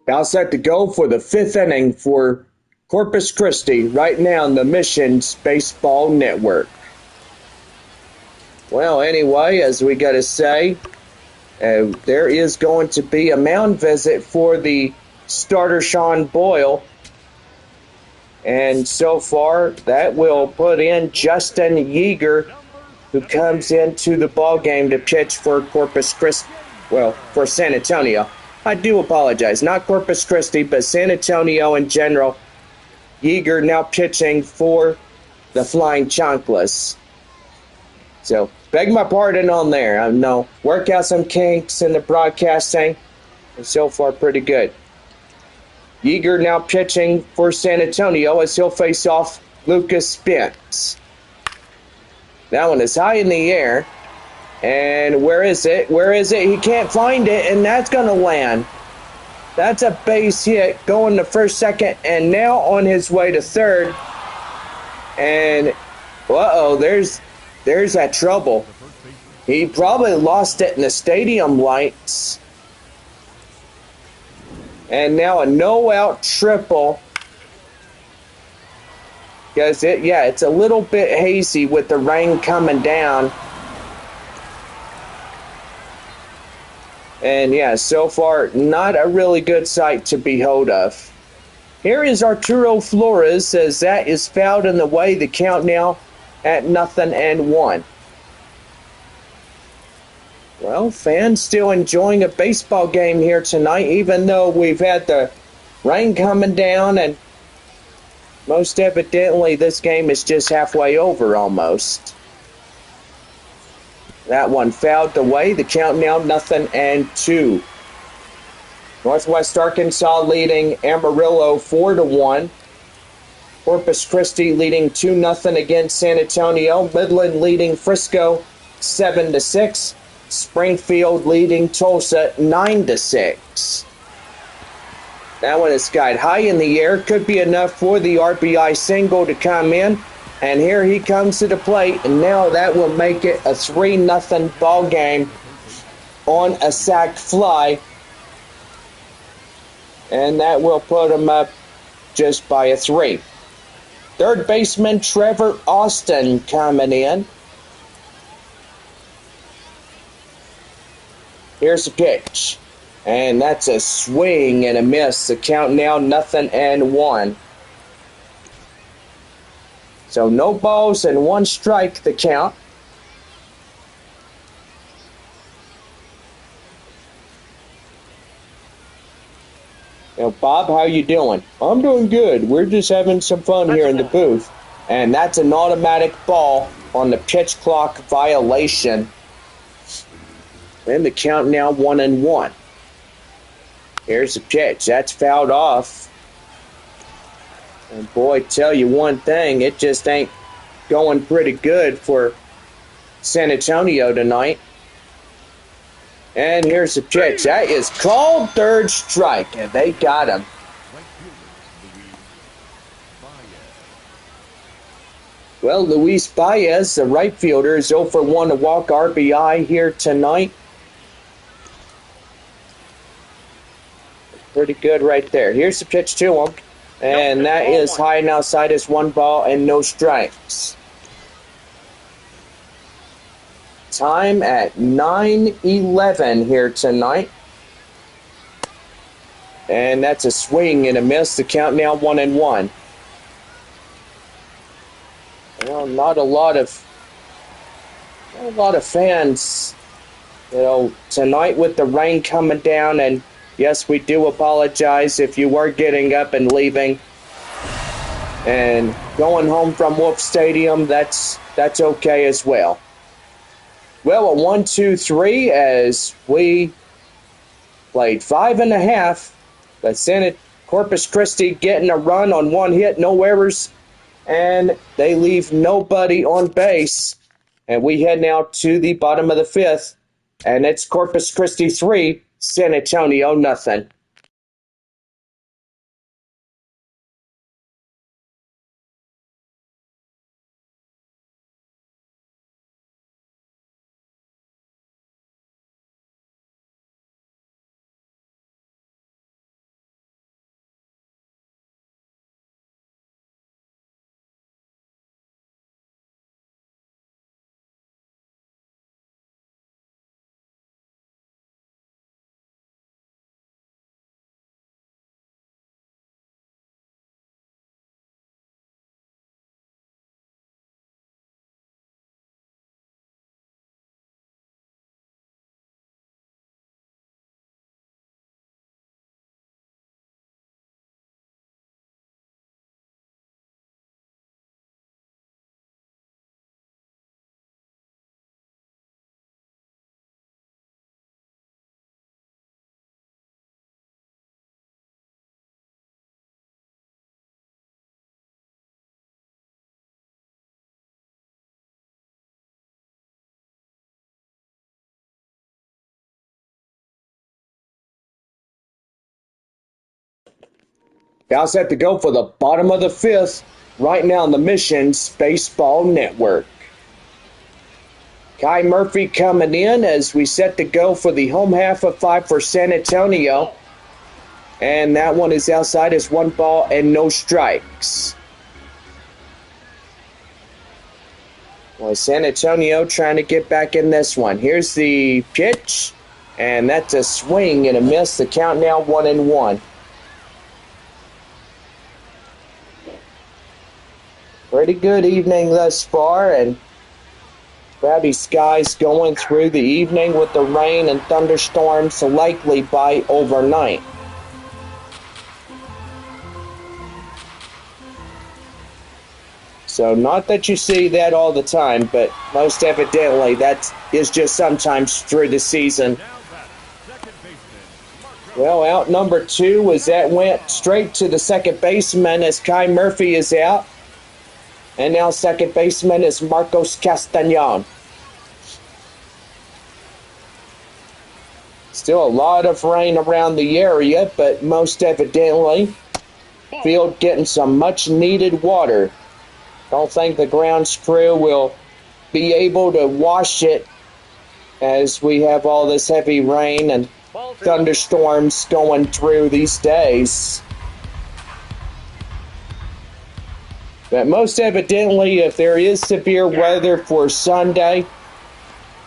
Now set to go for the 5th inning for Corpus Christi right now on the Missions Baseball Network. Well, anyway, as we got to say, there is going to be a mound visit for the starter Sean Boyle. And so far, that will put in Justin Yeager, who comes into the ball game to pitch for Corpus Christi. Well, for San Antonio. I do apologize. Not Corpus Christi, but San Antonio in general. Yeager now pitching for the Flying Chanclas. So, beg my pardon on there. I know, work out some kinks in the broadcasting. And so far, pretty good. Yeager now pitching for San Antonio as he'll face off Lucas Spence. That one is high in the air. And where is it? Where is it? He can't find it, and that's going to land. That's a base hit going to first, second, and now on his way to third. And, there's that trouble. He probably lost it in the stadium lights. And now a no-out triple. Because it's a little bit hazy with the rain coming down. And so far, not a really good sight to behold of. Here is Arturo Flores as that is fouled in the way. The count now at 0-1. Well, fans still enjoying a baseball game here tonight, even though we've had the rain coming down, and most evidently this game is just halfway over almost. That one fouled away. The count now 0-2. Northwest Arkansas leading Amarillo 4-1. Corpus Christi leading 2-0 against San Antonio. Midland leading Frisco 7-6. Springfield leading Tulsa 9-6. That one is skied high in the air. Could be enough for the RBI single to come in. And here he comes to the plate, and now that will make it a 3-0 ball game on a sac fly. And that will put him up just by a 3. Third baseman Trevor Austin coming in. Here's a pitch. And that's a swing and a miss. The count now 0-1. So no balls and 1 strike the count. Now, Bob, how you doing? I'm doing good. We're just having some fun here in the booth. And that's an automatic ball on the pitch clock violation. And the count now 1-1. Here's the pitch. That's fouled off. And boy, tell you one thing, it just ain't going pretty good for San Antonio tonight. And here's the pitch. That is called third strike, and they got him. Well, Luis Baez, the right fielder, is 0 for 1 to walk RBI here tonight. Pretty good right there. Here's the pitch to him. And that is high and outside. Is 1 ball and no strikes. Time at 9:11 here tonight. And that's a swing and a miss. The count now 1-1. Well, not a lot of fans, tonight with the rain coming down, and yes, we do apologize if you were getting up and leaving and going home from Wolf Stadium. That's okay as well. Well, a 1-2-3 as we played 5.5, but Corpus Christi getting a run on 1 hit, no errors, and they leave nobody on base. And we head now to the bottom of the 5th, and it's Corpus Christi 3, San Antonio 0. Now set to go for the bottom of the fifth, right now on the Missions Baseball Network. Kai Murphy coming in as we set to go for the home half of 5 for San Antonio. And that one is outside as 1 ball and no strikes. Well, San Antonio trying to get back in this one. Here's the pitch. And that's a swing and a miss. The count now 1-1. Pretty good evening thus far, and cloudy skies going through the evening with the rain and thunderstorms likely by overnight. So not that you see that all the time, but most evidently that is just sometimes through the season. Well, out number 2 was that went straight to the second baseman as Kai Murphy is out. And now second baseman is Marcos Castañon. Still a lot of rain around the area, but most evidently, field getting some much needed water. Don't think the grounds crew will be able to wash it as we have all this heavy rain and thunderstorms going through these days. But most evidently, if there is severe weather for Sunday,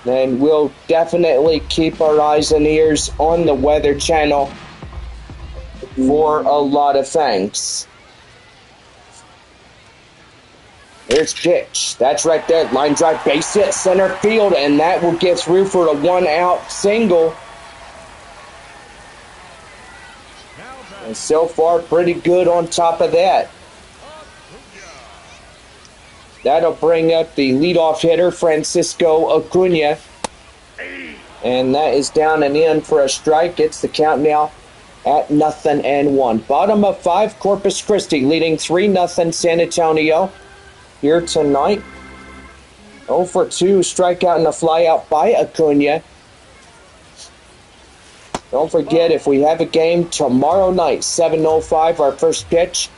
then we'll definitely keep our eyes and ears on the Weather Channel for a lot of things. Here's pitch. That's right there. Line drive, base hit, center field, and that will get through for a 1-out single. And so far, pretty good on top of that. That'll bring up the leadoff hitter, Francisco Acuna. And that is down and in for a strike. It's the count now at 0-1. Bottom of 5, Corpus Christi leading 3-0 San Antonio here tonight. 0 for 2, strikeout and a flyout by Acuna. Don't forget, if we have a game tomorrow night, 7:05, our first pitch.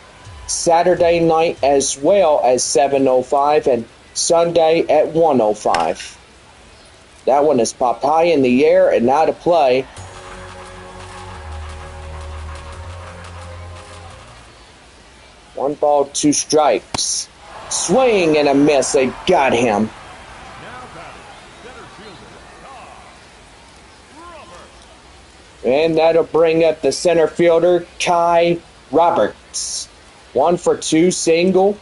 Saturday night as well as 7:05, and Sunday at 1:05. That one is popped high in the air and out of play. One ball, 2 strikes. Swing and a miss. They got him. And that'll bring up the center fielder, Kai Roberts. 1 for 2 single.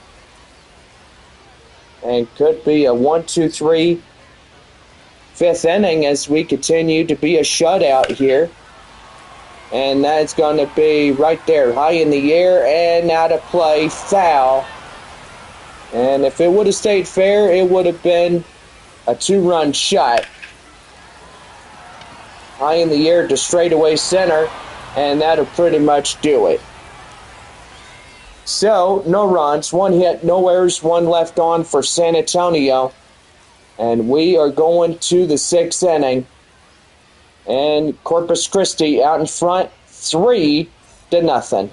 And could be a 1-2-3 fifth inning as we continue to be a shutout here. And that's going to be right there, high in the air and out of play, foul. And if it would have stayed fair, it would have been a 2-run shot. High in the air to straightaway center, and that'll pretty much do it. So, no runs, 1 hit, no errors, 1 left on for San Antonio. And we are going to the 6th inning. And Corpus Christi out in front, 3-0.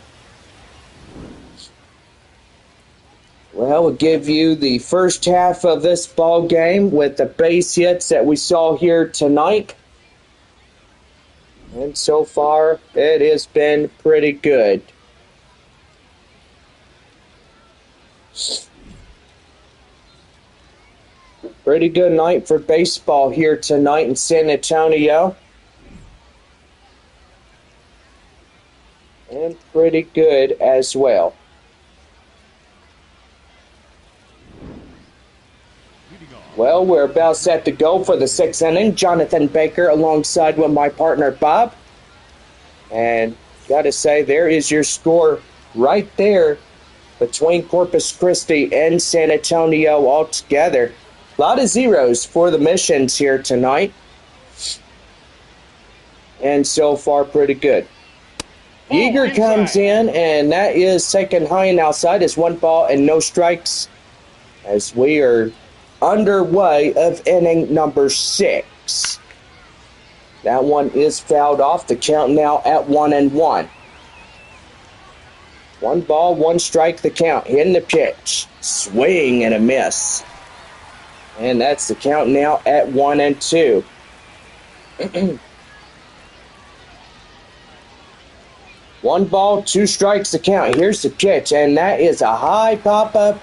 Well, we'll give you the first half of this ball game with the base hits that we saw here tonight. And so far, it has been pretty good. Pretty good night for baseball here tonight in San Antonio. And pretty good as well. Well, we're about set to go for the 6th inning. Jonathan Baker alongside with my partner Bob. And got to say, there is your score right there between Corpus Christi and San Antonio altogether. A lot of zeros for the Missions here tonight. And so far, pretty good. Yeager comes in, and that is taken high and outside. It's 1 ball and no strikes as we are underway of inning number 6. That one is fouled off. The count now at 1-1. One ball, one strike, the count. Hitting the pitch. Swing and a miss. And that's the count now at 1-2. One ball, two strikes, the count. Here's the pitch, and that is a high pop-up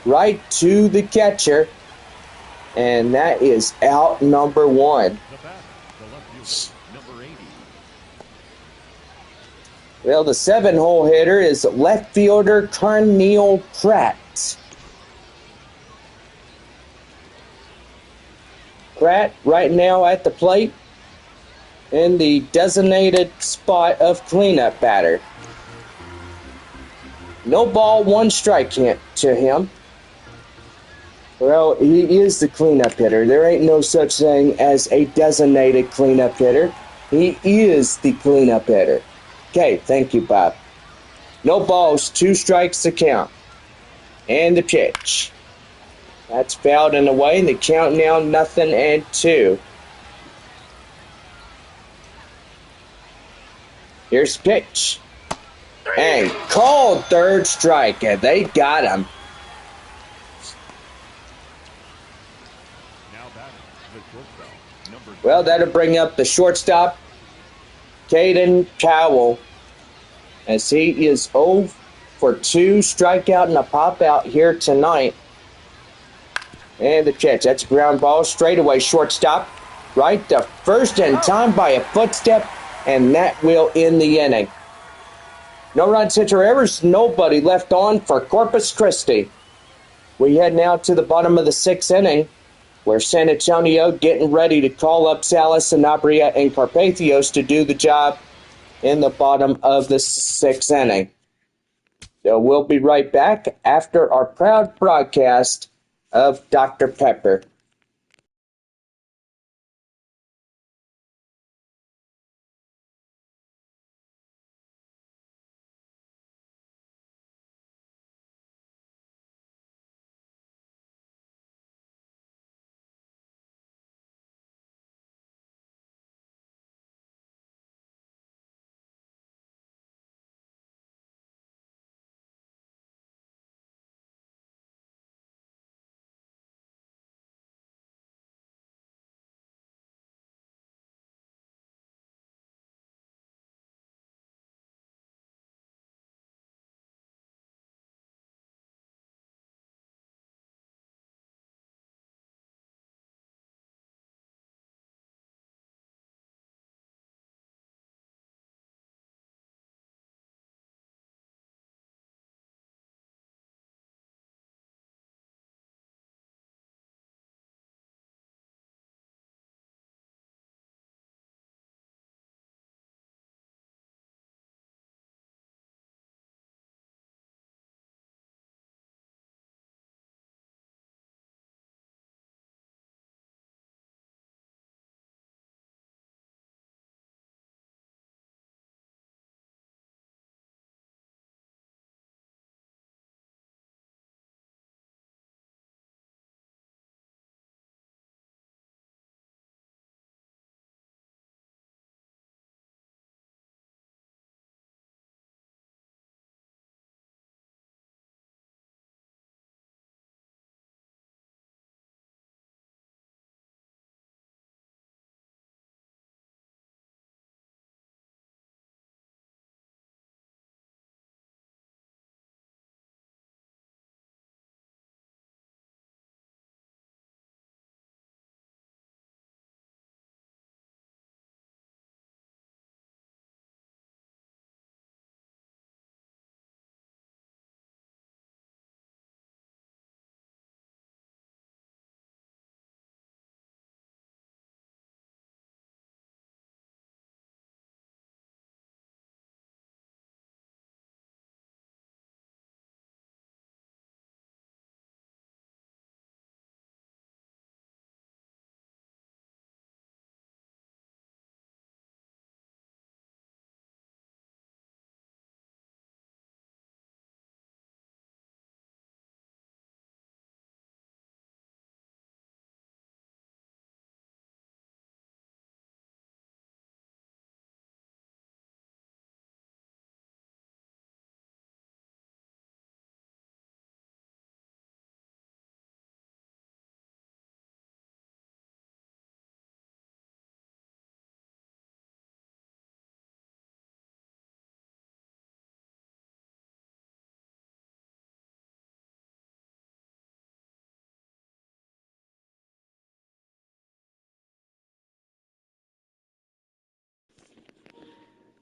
right to the catcher. And that is out number one. The batter, the left fielder, number 80. Well, the 7-hole hitter is left fielder Carneal Pratt. Pratt right now at the plate in the designated spot of cleanup batter. No ball, one strike to him. Well, he is the cleanup hitter. There ain't no such thing as a designated cleanup hitter. He is the cleanup hitter. Okay, thank you, Bob. No balls, two strikes to count. And the pitch. That's fouled and away. The count now 0-2. Here's the pitch. And called third strike, and they got him. Now batting, the shortstop, number Well, that'll bring up the shortstop, Caden Cowell, as he is 0 for 2, strikeout and a pop out here tonight. And the pitch, that's a ground ball, straightaway shortstop, right to first in time by a footstep, and that will end the inning. No runs, hits, or errors, nobody left on for Corpus Christi. We head now to the bottom of the 6th inning, where San Antonio getting ready to call up Salas, Sanabria, and Carpathios to do the job in the bottom of the 6th inning. So we'll be right back after our proud broadcast of Dr. Pepper.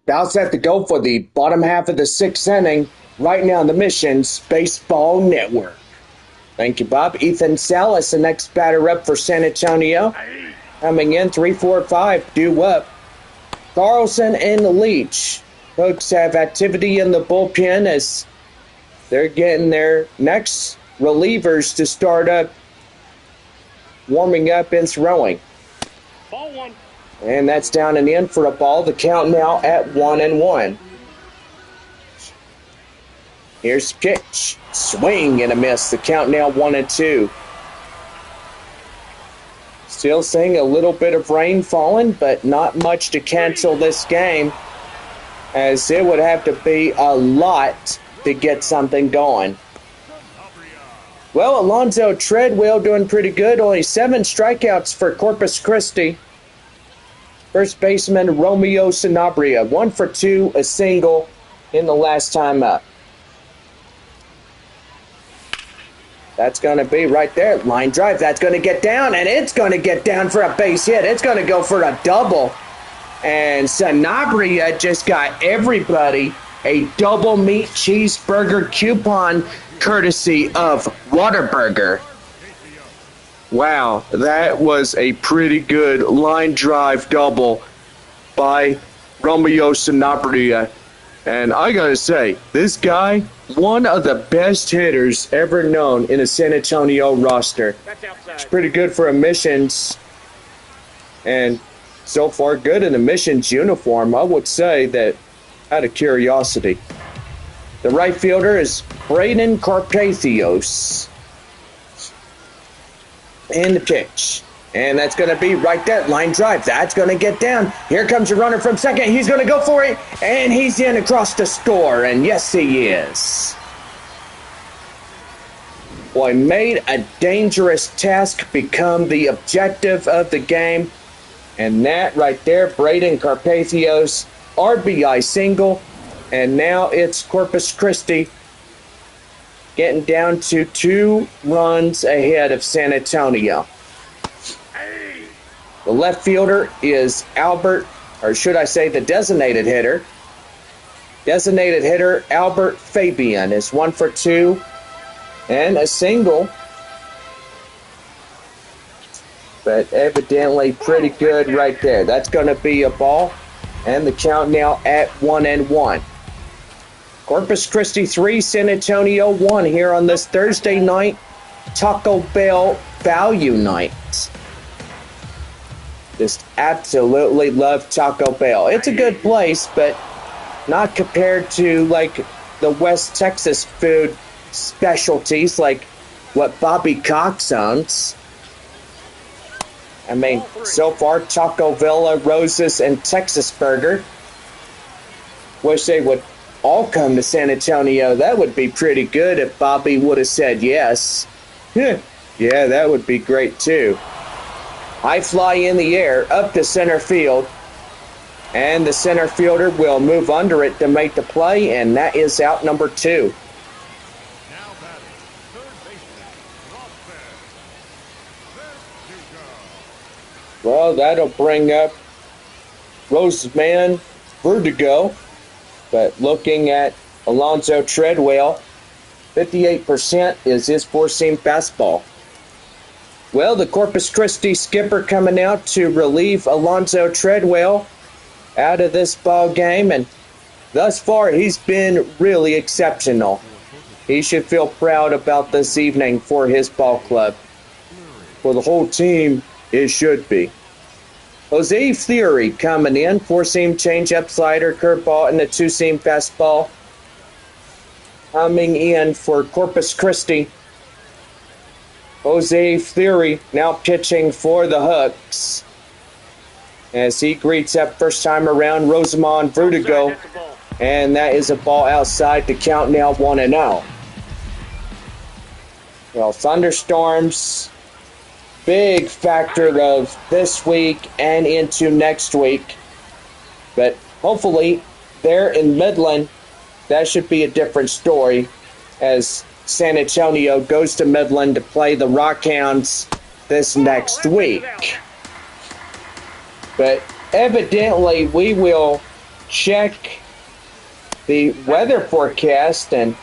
About set to go for the bottom half of the sixth inning. Right now, the Missions Baseball Network. Thank you, Bob. Ethan Salas, the next batter up for San Antonio. Coming in, 3-4-5, due up. Carlson and Leach. Folks have activity in the bullpen as they're getting their next relievers to start up, warming up and throwing. Ball one. And that's down and in for a ball. The count now at 1-1. Here's the pitch. Swing and a miss. The count now 1-2. Still seeing a little bit of rain falling, but not much to cancel this game, as it would have to be a lot to get something going. Well, Alonzo Treadwell doing pretty good. Only 7 strikeouts for Corpus Christi. First baseman Romeo Sanabria, 1 for 2, a single in the last time up. That's going to be right there. Line drive. That's going to get down, and it's going to get down for a base hit. It's going to go for a double. And Sanabria just got everybody a double meat cheeseburger coupon courtesy of Whataburger. Wow, that was a pretty good line drive double by Romeo Sanabria. And I gotta say, this guy, one of the best hitters ever known in a San Antonio roster. It's pretty good for a Missions, and so far good in a Missions uniform. I would say that out of curiosity. The right fielder is Braden Carpathios. And the pitch. And that's going to be right there. Line drive. That's going to get down. Here comes your runner from second. He's going to go for it. And he's in across the score. And yes, he is. Boy, made a dangerous task become the objective of the game. And that right there, Braden Carpathios, RBI single. And now it's Corpus Christi getting down to 2 runs ahead of San Antonio. The left fielder is Albert, or should I say the designated hitter. Designated hitter Albert Fabian is 1 for 2 and a single. But evidently pretty good right there. That's going to be a ball. And the count now at 1-1. Corpus Christi 3, San Antonio 1 here on this Thursday night Taco Bell Value Night. Just absolutely love Taco Bell. It's a good place, but not compared to like the West Texas food specialties like what Bobby Cox owns. I mean, so far Taco Villa, Roses, and Texas Burger. Wish they would all come to San Antonio. That would be pretty good if Bobby would have said yes. Yeah, that would be great too. High fly in the air, up to center field. And the center fielder will move under it to make the play, and that is out number 2. Now batting, third baseman, Lopez. Well, that'll bring up Roseman Vertigo. But looking at Alonzo Treadwell, 58% is his four-seam fastball. Well, the Corpus Christi skipper coming out to relieve Alonzo Treadwell out of this ball game, and thus far he's been really exceptional. He should feel proud about this evening for his ball club. For the whole team, it should be. Jose Theory coming in, four-seam changeup, slider, curveball, and a two-seam fastball. Coming in for Corpus Christi. Jose Theory now pitching for the Hooks as he greets up first time around Rosamond Vertigo, and that is a ball outside. The count now 1-0. Well, thunderstorms, big factor of this week and into next week, but hopefully there in Midland that should be a different story as San Antonio goes to Midland to play the Rockhounds this next week. But evidently we will check the weather forecast, and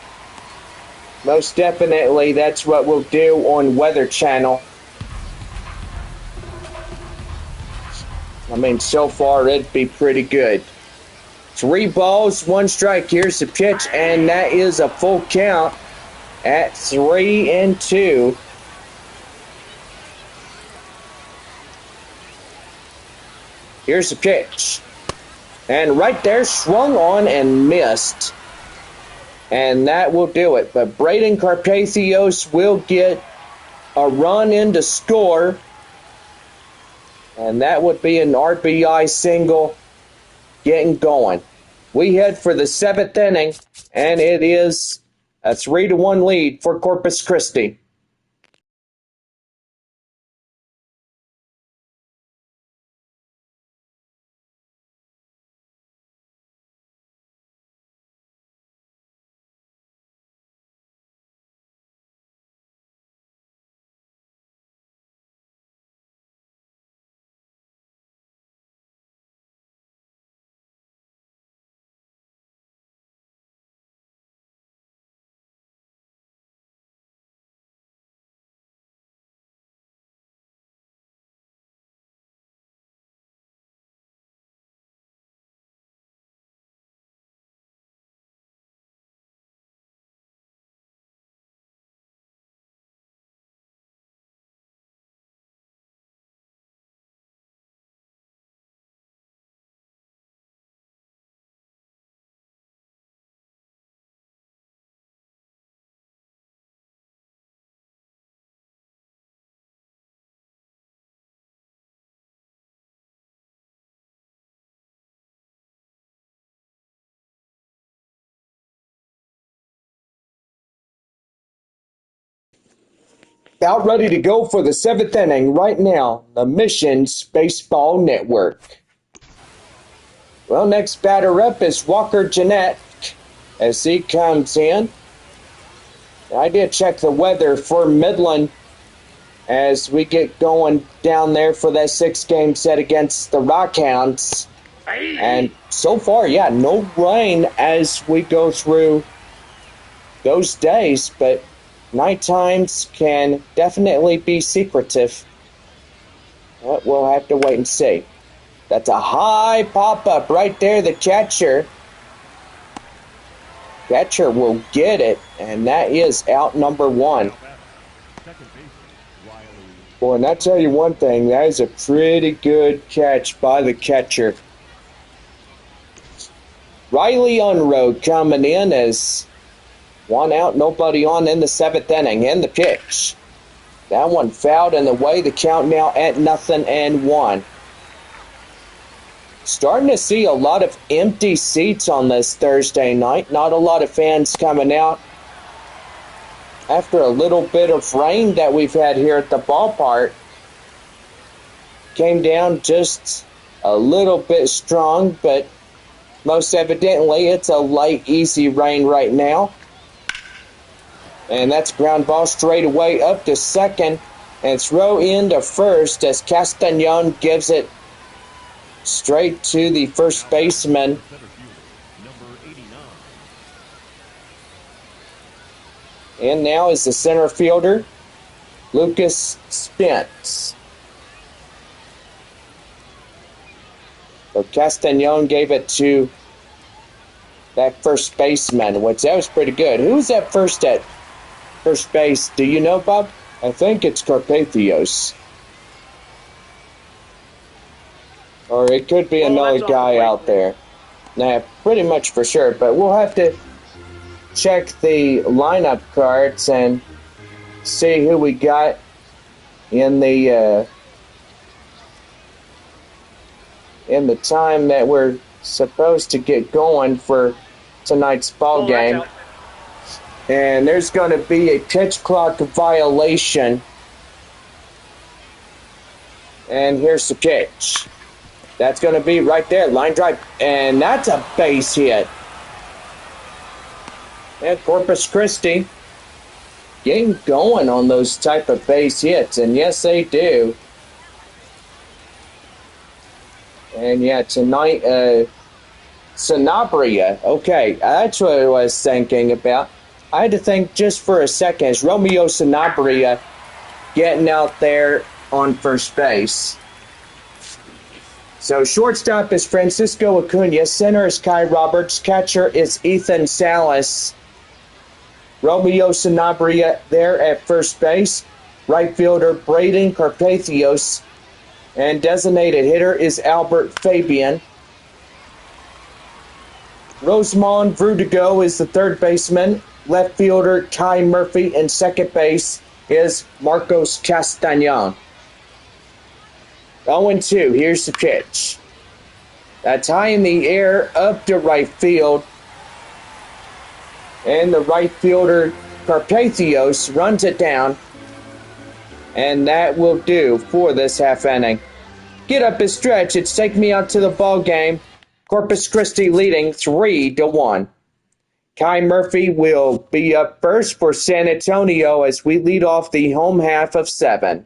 most definitely that's what we'll do on Weather Channel. I mean, so far it'd be pretty good. 3 balls, 1 strike. Here's the pitch, and that is a full count at 3-2. Here's the pitch. And right there, swung on and missed. And that will do it. But Braden Carpathios will get a run in to score. And that would be an RBI single getting going. We head for the 7th inning, and it is a 3-1 lead for Corpus Christi. About ready to go for the 7th inning right now, the Missions Baseball Network. Well, next batter up is Walker Jeanette as he comes in. I did check the weather for Midland as we get going down there for that 6-game set against the Rockhounds. And so far, yeah, no rain as we go through those days, but night times can definitely be secretive. But we'll have to wait and see. That's a high pop-up right there. The catcher will get it, and that is out number 1. Boy, and I tell you one thing, that is a pretty good catch by the catcher. Riley Unroad coming in as 1 out, nobody on in the 7th inning. And the pitch. That one fouled in the way. The count now at 0-1. Starting to see a lot of empty seats on this Thursday night. Not a lot of fans coming out after a little bit of rain that we've had here at the ballpark. Came down just a little bit strong, but most evidently it's a light, easy rain right now. And that's ground ball straight away up to second. And throw into first as Castagnon gives it straight to the first baseman. And now is the center fielder, Lucas Spence. So Castagnon gave it to that first baseman, which that was pretty good. Who's that first at first base? Do you know, Bob? I think it's Carpathios. Or it could be another guy out there. Nah, pretty much for sure. But we'll have to check the lineup cards and see who we got in the time that we're supposed to get going for tonight's ball game. And there's going to be a pitch clock violation. And here's the pitch. That's going to be right there, line drive. And that's a base hit. And Corpus Christi getting going on those type of base hits. And yes, they do. And yeah, tonight, Sanabria. Okay, that's what I was thinking about. I had to think just for a second. Is Romeo Sanabria getting out there on first base? So shortstop is Francisco Acuna, center is Kai Roberts, catcher is Ethan Salas. Romeo Sanabria there at first base. Right fielder Braden Carpathios, and designated hitter is Albert Fabian. Rosemond Verdugo is the third baseman. Left fielder Ty Murphy, and second base is Marcos Castañon. 0-2, here's the pitch. That's high in the air, up to right field. And the right fielder, Carpathios, runs it down. And that will do for this half inning. Get up and stretch. It's Take Me Out to the Ball Game. Corpus Christi leading 3-1. Kai Murphy will be up first for San Antonio as we lead off the home half of 7.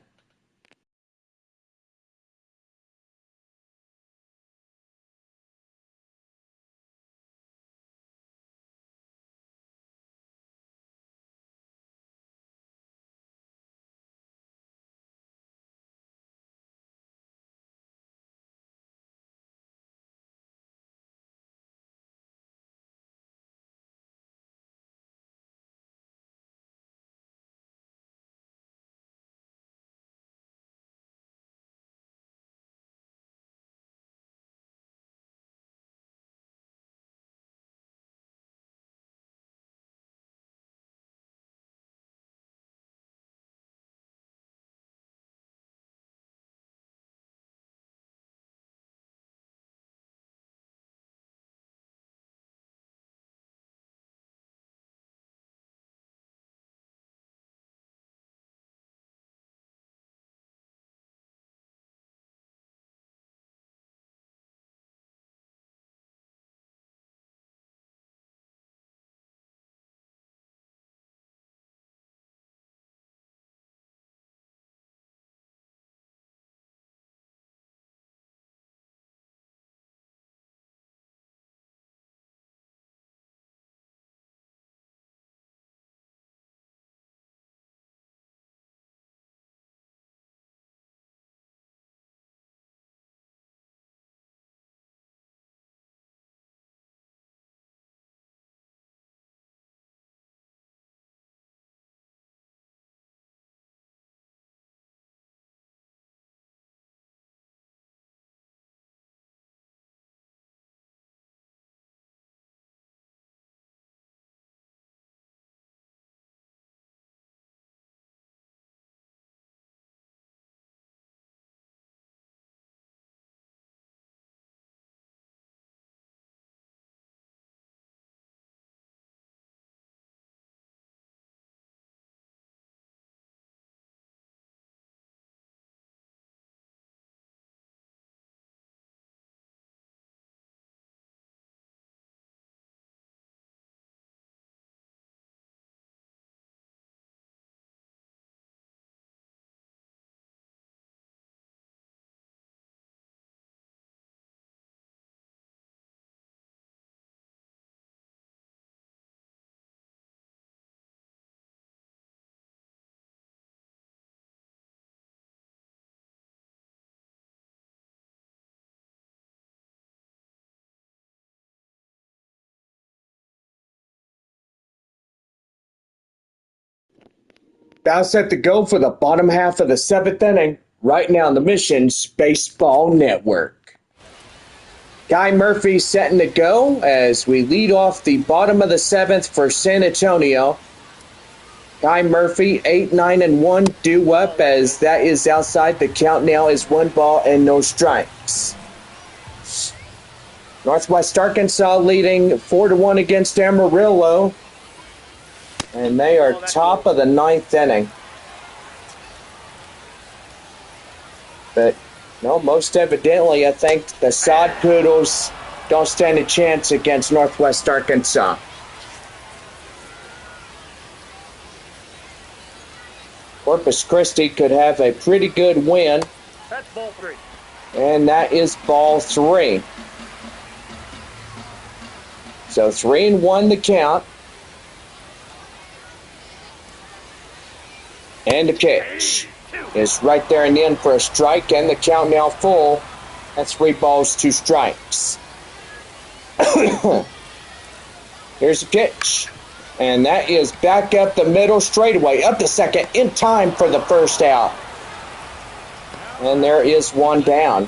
Now set to go for the bottom half of the 7th inning, right now on the Mission's Baseball Network. Guy Murphy setting to go as we lead off the bottom of the 7th for San Antonio. Guy Murphy, 8-9-1, due up as that is outside. The count now is 1 ball and no strikes. Northwest Arkansas leading 4-1 against Amarillo. And they are top of the 9th inning. But, no, most evidently, I think the Sod Poodles don't stand a chance against Northwest Arkansas. Corpus Christi could have a pretty good win. That's ball 3. And that is ball 3. So 3-1 the count. And the pitch is right there and in for a strike, and the count now full. That's 3 balls, 2 strikes. Here's the pitch. And that is back up the middle straightaway, up the second, in time for the first out. And there is 1 down.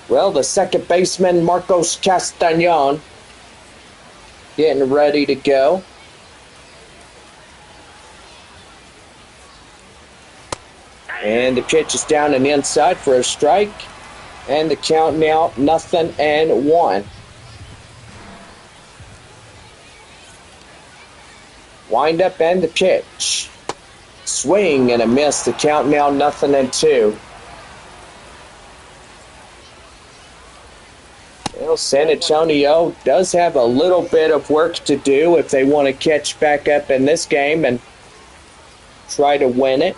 Well, the second baseman, Marcos Castañon, getting ready to go. And the pitch is down and inside for a strike. And the count now 0-1. Wind up and the pitch. Swing and a miss. The count now 0-2. Well, San Antonio does have a little bit of work to do if they want to catch back up in this game and try to win it.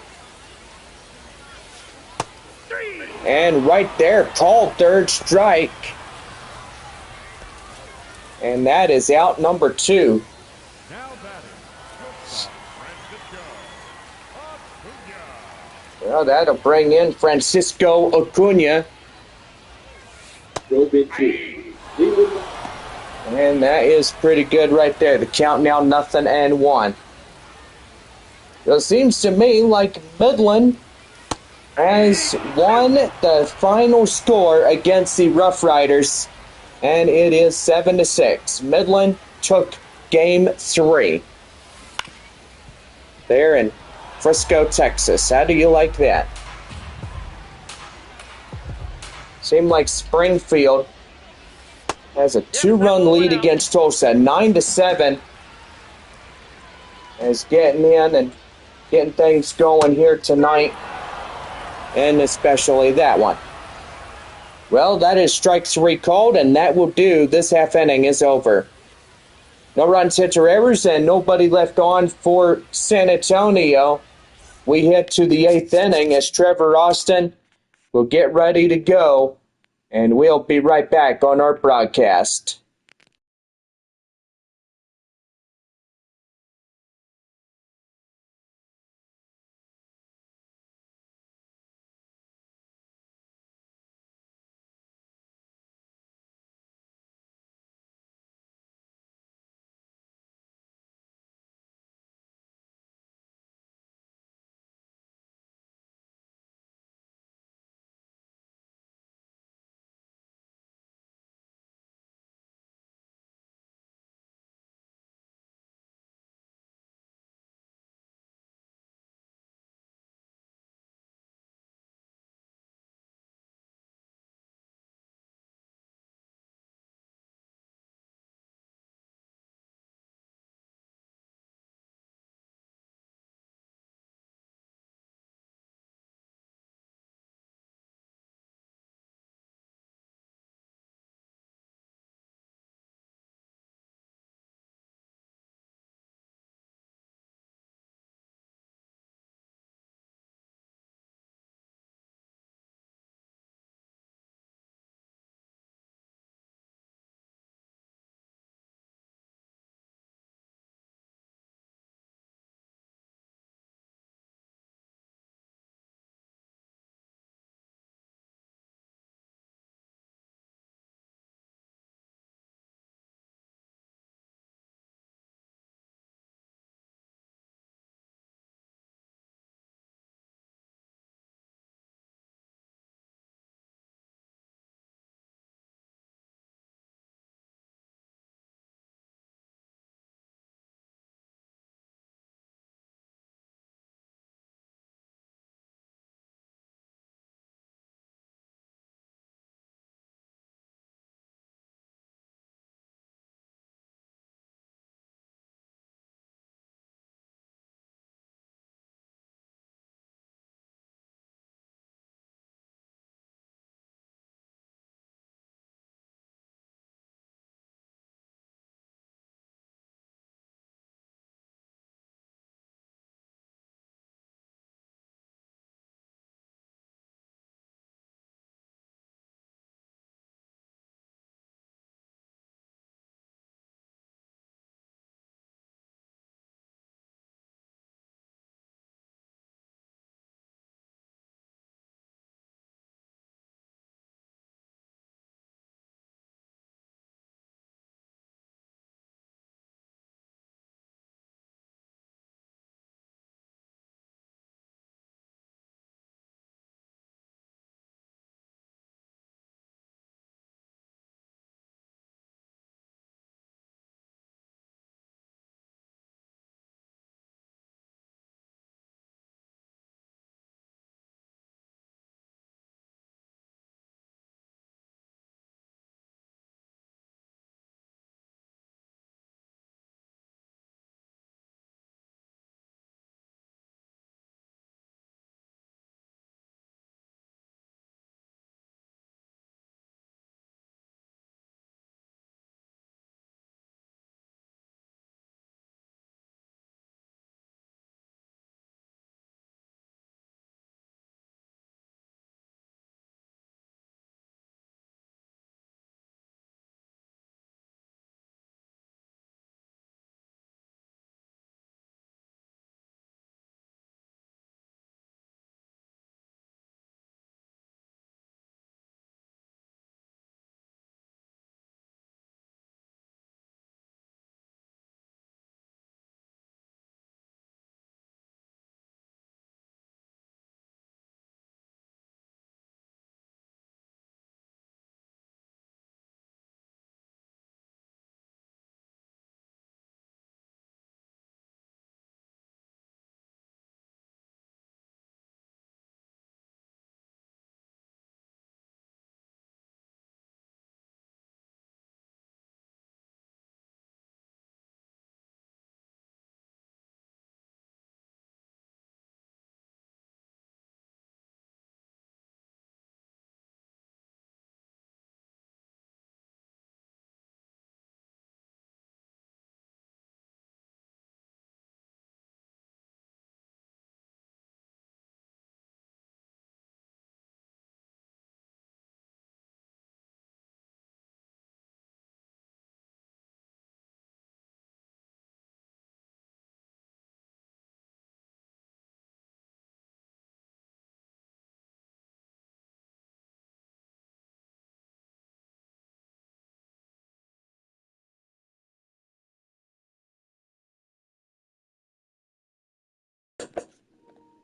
And right there, called third strike. And that is out number 2. Now batting, Francisco Acuna. Well, that'll bring in Francisco Acuna. And that is pretty good right there. The count now 0-1. So it seems to me like Midland has won the final score against the Rough Riders, and it is 7-6. Midland took game 3 there in Frisco, Texas. How do you like that? Seemed like Springfield has a 2-run lead against Tulsa, 9-7, is getting in and getting things going here tonight. And especially that one. Well, that is strike 3 called, and that will do. This half inning is over. No runs, hits, or errors, and nobody left on for San Antonio. We head to the 8th inning as Trevor Austin will get ready to go, and we'll be right back on our broadcast.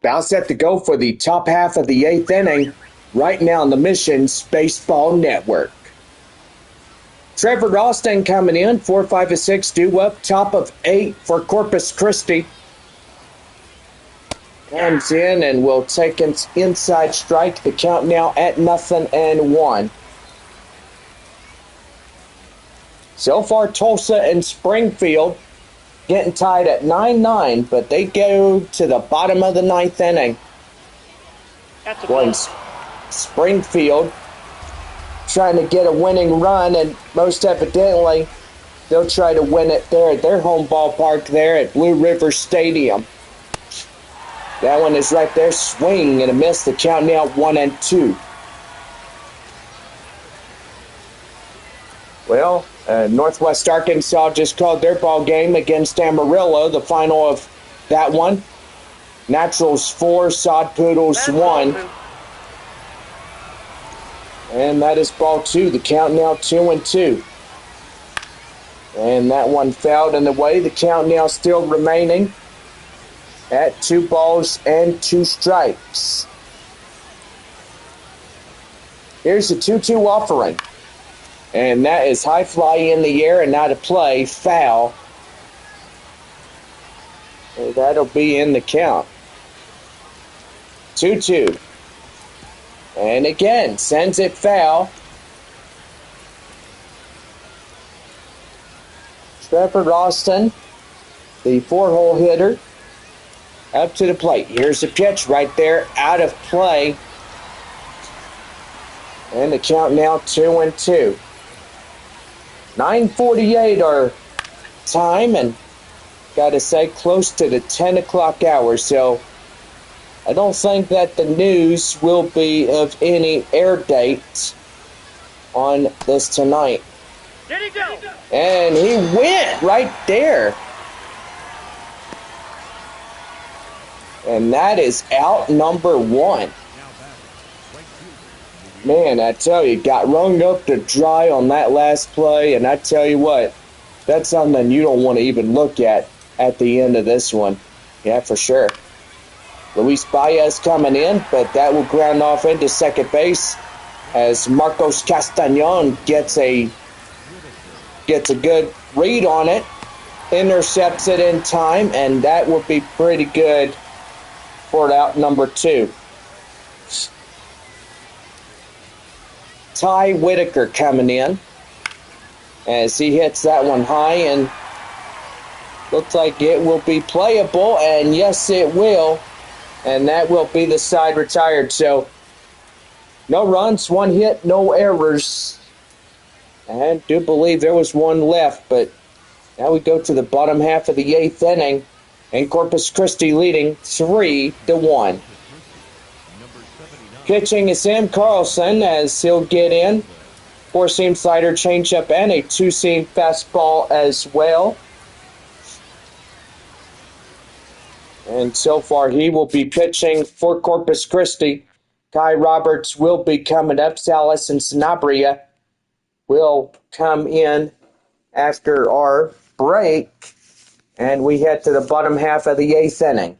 About set to go for the top half of the 8th inning right now on the Missions Baseball Network. Trevor Austin coming in, 4, 5, and 6 due up, top of 8 for Corpus Christi. Comes in and will take an inside strike. The count now at 0-1. So far, Tulsa and Springfield getting tied at 9-9, but they go to the bottom of the 9th inning. Springfield trying to get a winning run, and most evidently, they'll try to win it there at their home ballpark there at Blue River Stadium. That one is right there, swing and a miss. The count now 1-2. Well, Northwest Arkansas just called their ball game against Amarillo. The final of that one, Naturals 4, Sod Poodles 1. And that is ball 2. The count now 2-2. And that one fouled in the way. The count now still remaining at 2 balls and 2 strikes. Here's the 2-2 offering. And that is high fly in the air and not a play, foul. And that'll be in the count. 2-2. And again, sends it foul. Trevor Austin, the 4-hole hitter, up to the plate. Here's the pitch right there, out of play. And the count now 2-2. 9:48 our time, and gotta say close to the 10 o'clock hour, so I don't think that the news will be of any air date on this tonight. Did he go? And he went right there. And that is out number 1. Man, I tell you, got wrung up to dry on that last play, and I tell you what, that's something you don't want to even look at the end of this one. Yeah, for sure. Luis Baez coming in, but that will ground off into second base as Marcos Castañon gets a good read on it, intercepts it in time, and that will be pretty good for out number 2. Ty Whitaker coming in as he hits that one high, and looks like it will be playable, and yes, it will. And that will be the side retired. So, no runs, 1 hit, no errors. I do believe there was one left, but now we go to the bottom half of the 8th inning, and Corpus Christi leading 3-1. Pitching is Sam Carlson as he'll get in. 4-seam slider, changeup, and a 2-seam fastball as well. And so far, he will be pitching for Corpus Christi. Kai Roberts will be coming up. Salas and Sanabria will come in after our break. And we head to the bottom half of the 8th inning.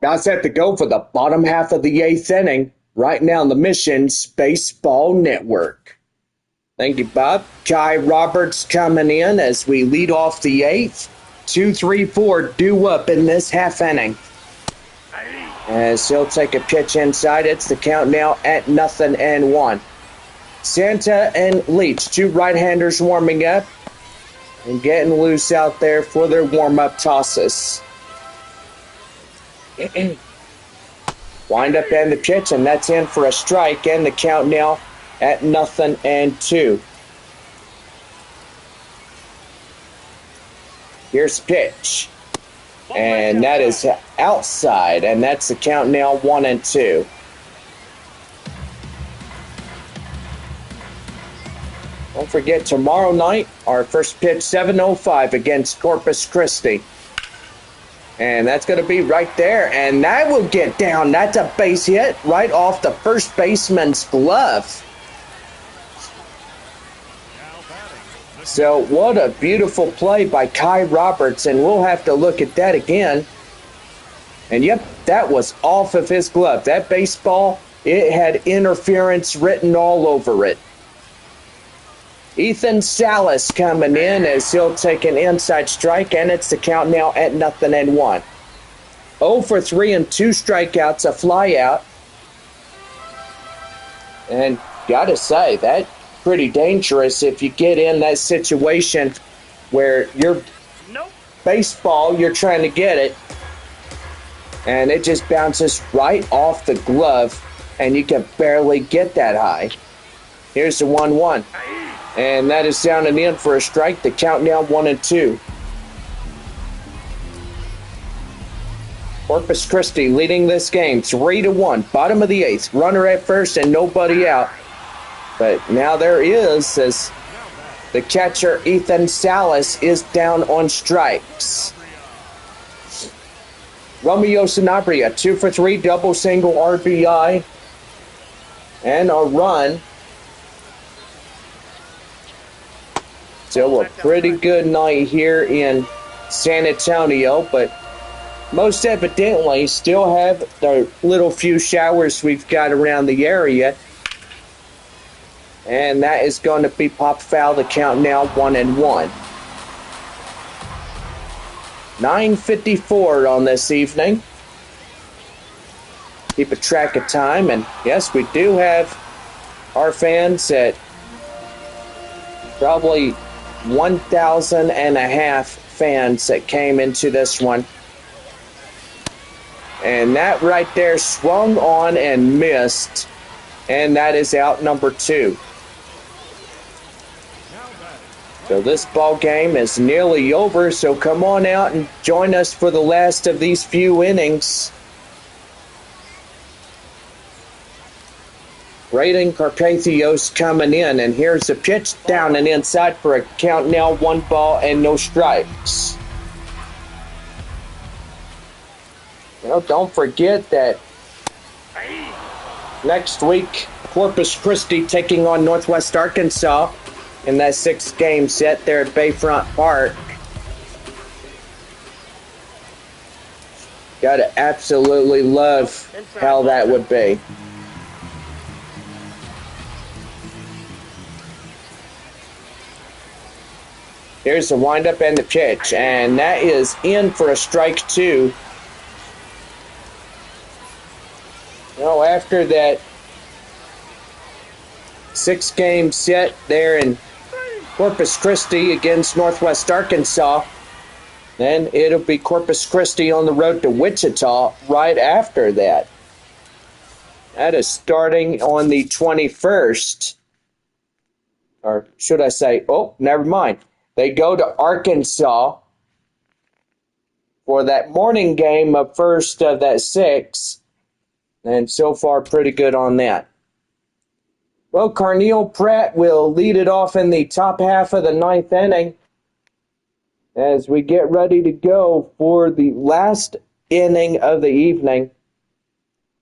Now set to go for the bottom half of the 8th inning, right now on the Missions Baseball Network. Thank you, Bob. Kai Roberts coming in as we lead off the 8th. 2, 3, 4 due up in this half inning. As he'll take a pitch inside, it's the count now at 0-1. Santa and Leach, two right-handers warming up and getting loose out there for their warm-up tosses. Wind up and the pitch, and that's in for a strike, and the count now at 0-2. Here's the pitch. And that is outside, and that's the count now 1-2. Don't forget, tomorrow night, our first pitch, 7:05 against Corpus Christi. And that's going to be right there, and that will get down. That's a base hit right off the first baseman's glove. So what a beautiful play by Kai Roberts, and we'll have to look at that again. And yep, that was off of his glove. That baseball, it had interference written all over it. Ethan Salas coming in as he'll take an inside strike, and it's the count now at 0-1. 0 for 3 and 2 strikeouts, a fly out. And gotta say, that's pretty dangerous if you get in that situation where your baseball, you're trying to get it, and it just bounces right off the glove, and you can barely get that high. Here's the 1-1. And that is down and in for a strike. The count now 1-2. Corpus Christi leading this game 3-1. Bottom of the 8th. Runner at first and nobody out. But now there is, as the catcher Ethan Salas is down on strikes. Romeo Sanabria, 2 for 3, double single RBI, and a run. Still a pretty good night here in San Antonio, but most evidently still have the little few showers we've got around the area. And that is going to be popped foul. The count now 1-1. 9:54 on this evening. Keep a track of time, and yes, we do have our fans at probably 1,500 fans that came into this one. And that right there swung on and missed, and that is out number 2. So this ball game is nearly over, so come on out and join us for the last of these few innings. Braden Carpathios coming in, and here's the pitch down and inside for a count now 1 ball and no strikes. Well, don't forget that next week, Corpus Christi taking on Northwest Arkansas in that 6-game set there at Bayfront Park. Gotta absolutely love how that would be. Here's the windup and the pitch, and that is in for a strike 2. You know, after that 6-game set there in Corpus Christi against Northwest Arkansas, then it'll be Corpus Christi on the road to Wichita right after that. That is starting on the 21st. Or should I say, oh, never mind. They go to Arkansas for that morning game of first of that 6. And so far, pretty good on that. Well, Carneal Pratt will lead it off in the top half of the 9th inning as we get ready to go for the last inning of the evening.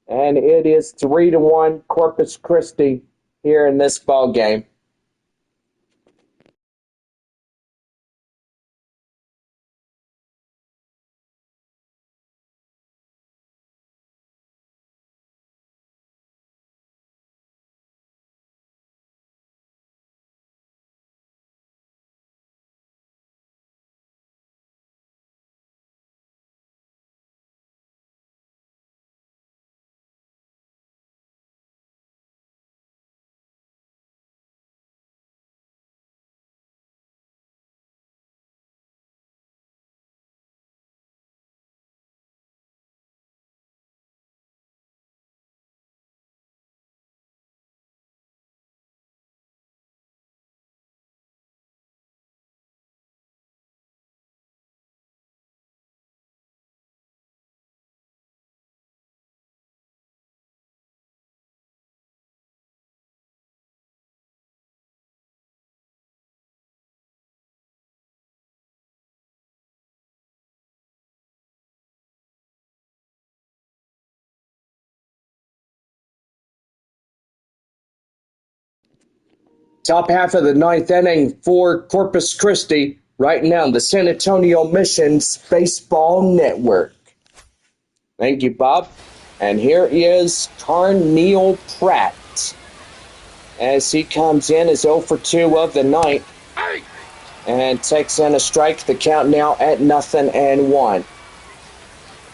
And it is 3-1 Corpus Christi here in this ball game. Top half of the ninth inning for Corpus Christi right now on the San Antonio Missions Baseball Network. Thank you, Bob. And here is Carneal Pratt as he comes in as 0 for 2 of the night and takes in a strike. The count now at 0-1.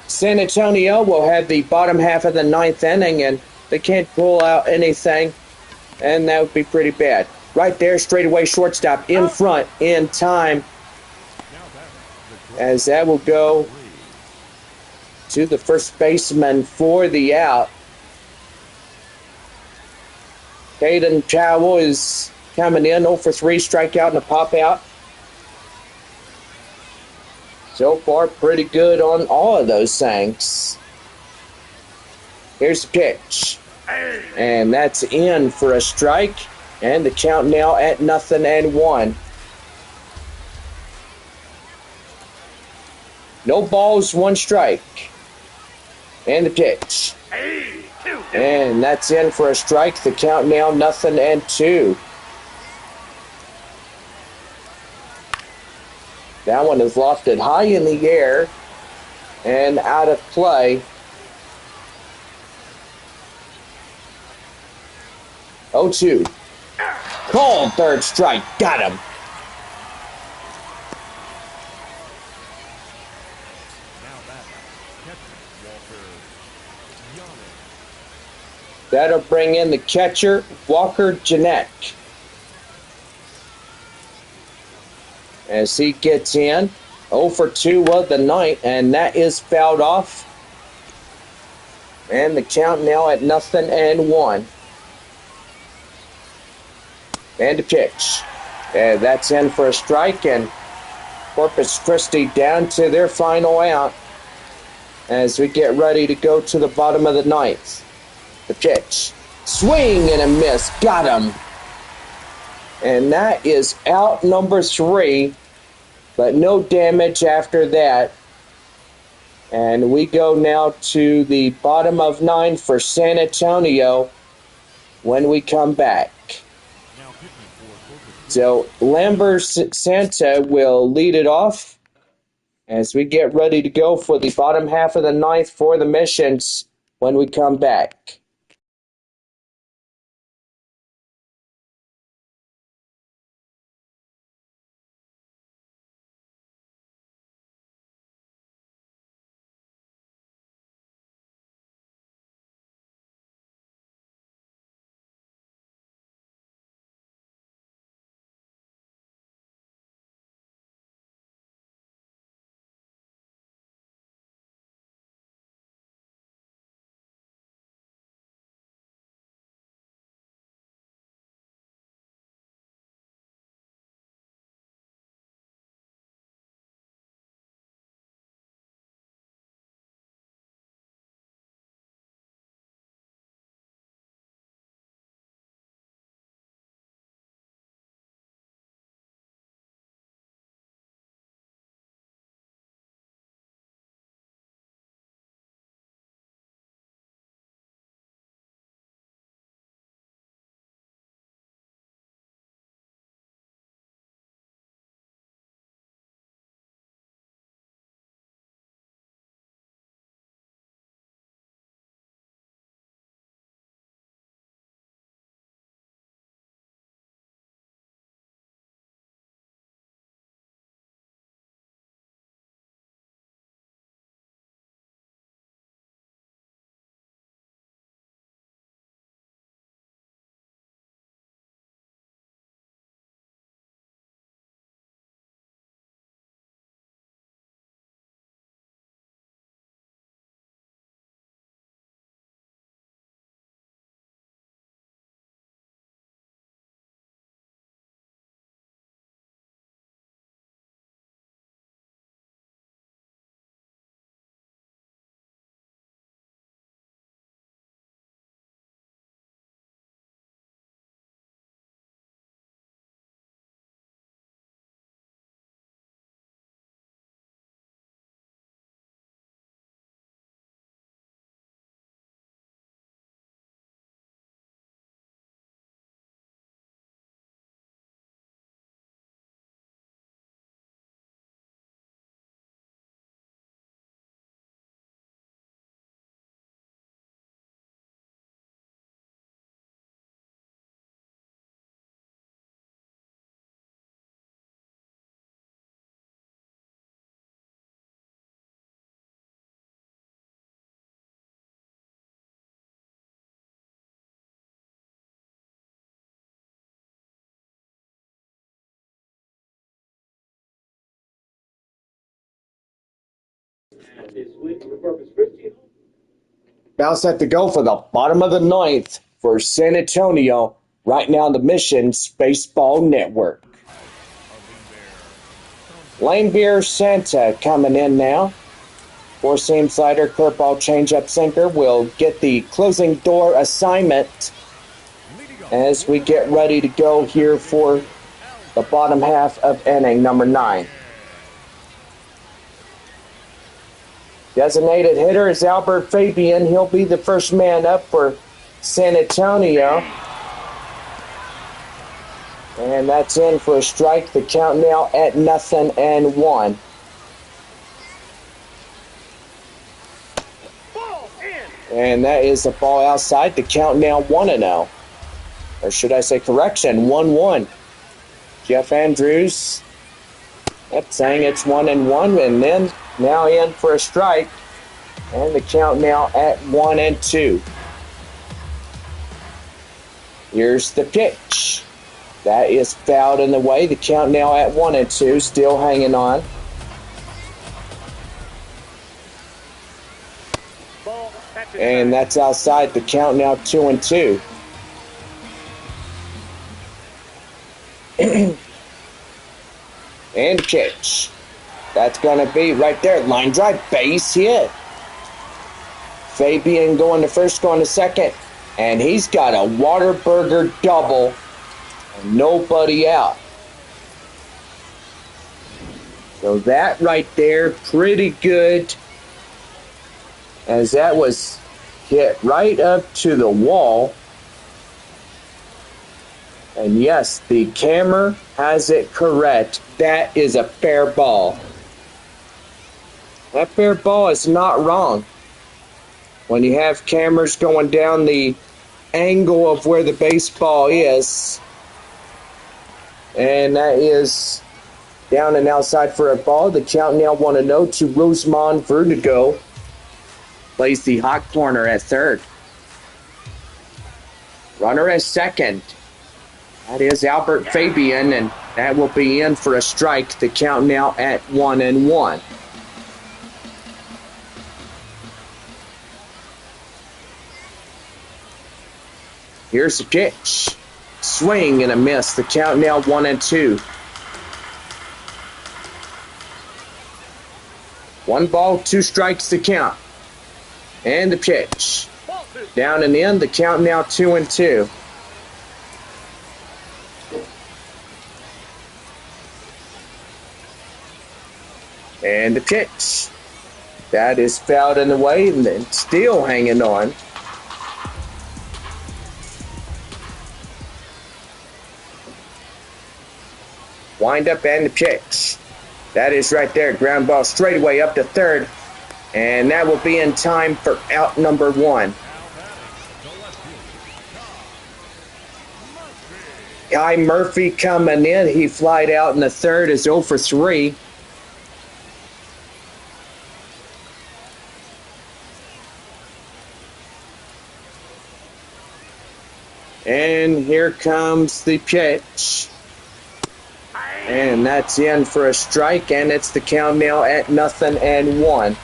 San Antonio will have the bottom half of the ninth inning, and they can't pull out anything, and that would be pretty bad. Right there, straightaway shortstop in front in time, as that will go to the first baseman for the out. Caden Powell is coming in, 0 for 3, strikeout and a pop out. So far, pretty good on all of those things. Here's the pitch. And that's in for a strike. And the count now at 0-1. No balls, 1 strike. And the pitch. And that's in for a strike. The count now 0-2. That one is lofted high in the air and out of play. 0-2. Called third strike. Got him. That'll bring in the catcher, Walker Janek, as he gets in. 0 for 2 of the night, and that is fouled off. And the count now at 0-1. And a pitch. And that's in for a strike, and Corpus Christi down to their final out as we get ready to go to the bottom of the ninth. The pitch. Swing and a miss. Got him. And that is out number 3, but no damage after that. And we go now to the bottom of 9 for San Antonio when we come back. So Lambert Santa will lead it off as we get ready to go for the bottom half of the ninth for the Missions when we come back. This win for Corpus Christi. Now set to go for the bottom of the ninth for San Antonio. Right now, the Missions Baseball Network. Lane Beer Santa coming in now. Four-seam slider, curveball, changeup, sinker will get the closing door assignment as we get ready to go here for the bottom half of inning number 9. Designated hitter is Albert Fabian. He'll be the first man up for San Antonio. And that's in for a strike. The count now at 0-1. And that is a ball outside. The count now 1-0. Or should I say correction, 1-1. Jeff Andrews saying it's 1-1, and then now in for a strike. And the count now at 1-2. Here's the pitch. That is fouled in the way. The count now at 1-2, still hanging on. And that's outside. The count now 2-2. And pitch. That's going to be right there. Line drive, base hit. Fabian going to first, going to second. And he's got a Waterburger double. And nobody out. So that right there, pretty good. As that was hit right up to the wall. And yes, the camera has it correct. That is a fair ball. That fair ball is not wrong. When you have cameras going down the angle of where the baseball is. And that is down and outside for a ball. The count now 1-0 to Rosemond Vertigo. Plays the hot corner at third. Runner at second. That is Albert Fabian, and that will be in for a strike. The count now at 1-1. Here's the pitch. Swing and a miss. The count now 1-2. 1 ball, 2 strikes to count. And the pitch. Down and in. The count now 2-2. And the pitch. That is fouled in the way and then still hanging on. Wind up and the pitch. That is right there. Ground ball straightaway up to third. And that will be in time for out number 1. Guy Murphy coming in. He flied out in the third, is 0 for 3. And here comes the pitch. And that's in for a strike, and it's the count now at 0-1.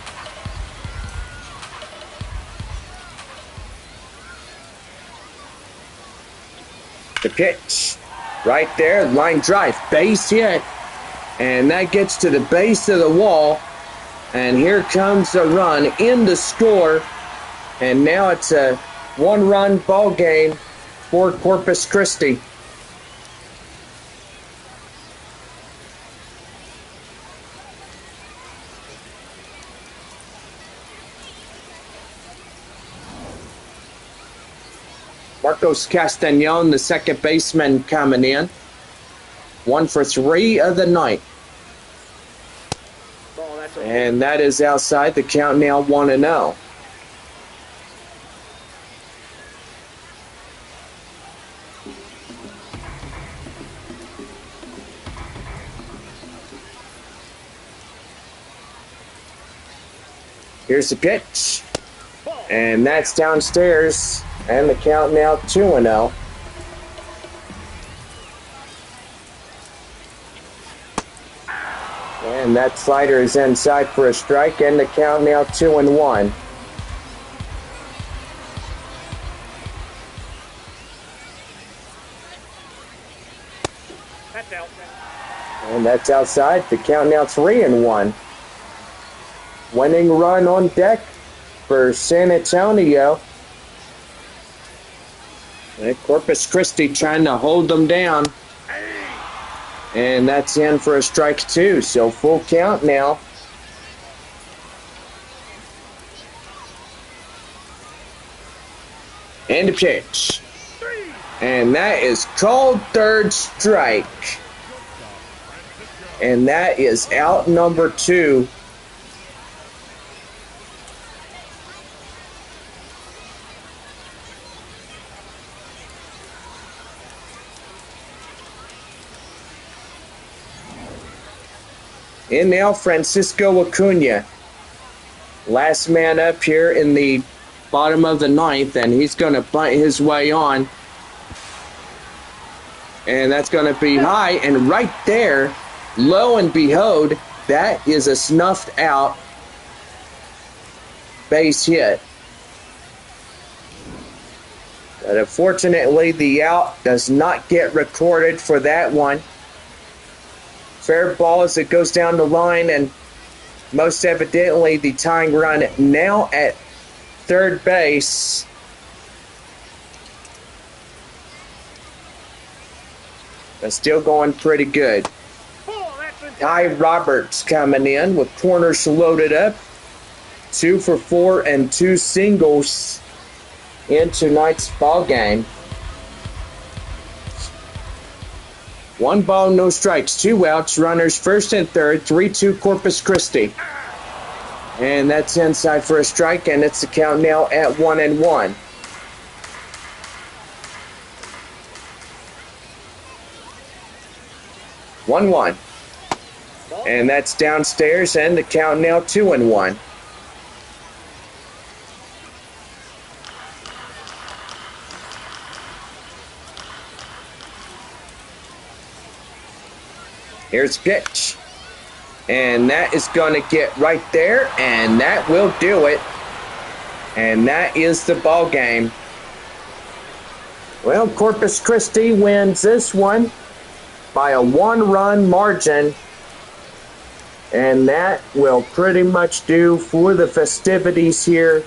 The pitch. Right there, line drive, base hit. And that gets to the base of the wall. And here comes a run in the score. And now it's a 1-run ball game for Corpus Christi. Marcos Castañon, the second baseman, coming in. 1 for 3 of the night. And that is outside. The count now 1-0. Here's the pitch. And that's downstairs. And the count now 2-0. And that slider is inside for a strike, and the count now 2-1. That's out. And that's outside. The count now 3-1. Winning run on deck for San Antonio. And Corpus Christi trying to hold them down. And that's in for a strike too. So full count now. And a pitch. And that is called third strike. And that is out number 2. And now Francisco Acuna. Last man up here in the bottom of the 9th, and he's going to bunt his way on. And that's going to be high, and right there, lo and behold, that is a snuffed out base hit. But unfortunately, the out does not get recorded for that one. Fair ball as it goes down the line, and most evidently the tying run now at third base. But still going pretty good. Ty Roberts coming in with corners loaded up. 2 for 4 and 2 singles in tonight's ball game. 1 ball, no strikes, 2 outs, runners first and third, 3-2 Corpus Christi. And that's inside for a strike, and it's the count now at 1-1. One. And that's downstairs, and the count now 2-1. Here's pitch. And that is going to get right there, and that will do it. And that is the ball game. Well, Corpus Christi wins this one by a 1-run margin. And that will pretty much do for the festivities here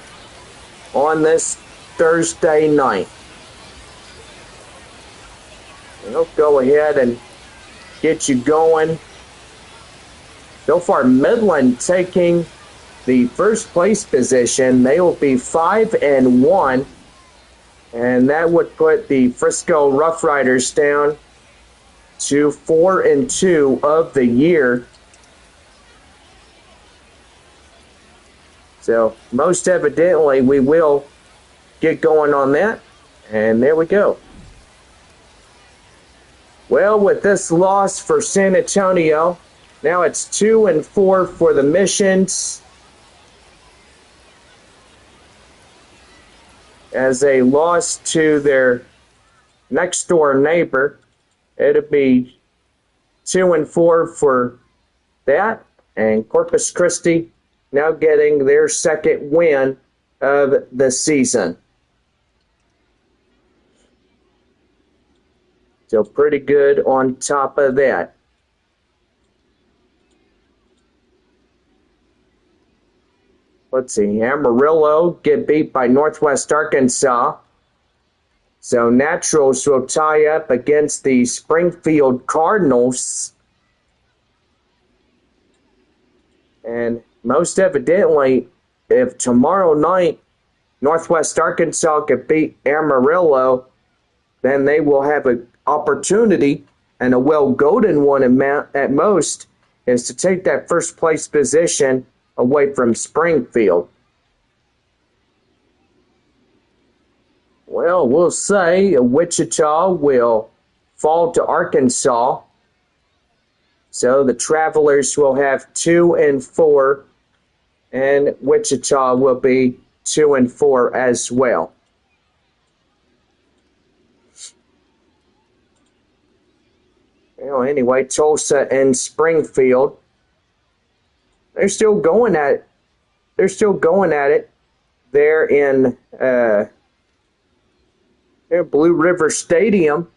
on this Thursday night. We'll go ahead and get you going. So far, Midland taking the first place position. They will be 5-1, and that would put the Frisco Rough Riders down to 4-2 of the year. So most evidently, we will get going on that, and there we go. Well, with this loss for San Antonio, now it's 2-4 for the Missions, as they lost to their next door neighbor. It'll be 2-4 for that, and Corpus Christi now getting their second win of the season. So pretty good on top of that. Let's see, Amarillo get beat by Northwest Arkansas. So Naturals will tie up against the Springfield Cardinals. And most evidently, if tomorrow night Northwest Arkansas could beat Amarillo, then they will have an opportunity, and a golden one at most, is to take that first place position away from Springfield. Well, we'll say Wichita will fall to Arkansas. So the Travelers will have 2-4, and Wichita will be 2-4 as well. Well, anyway, Tulsa and Springfield they're still going at it. They're still going at it there in Blue River Stadium.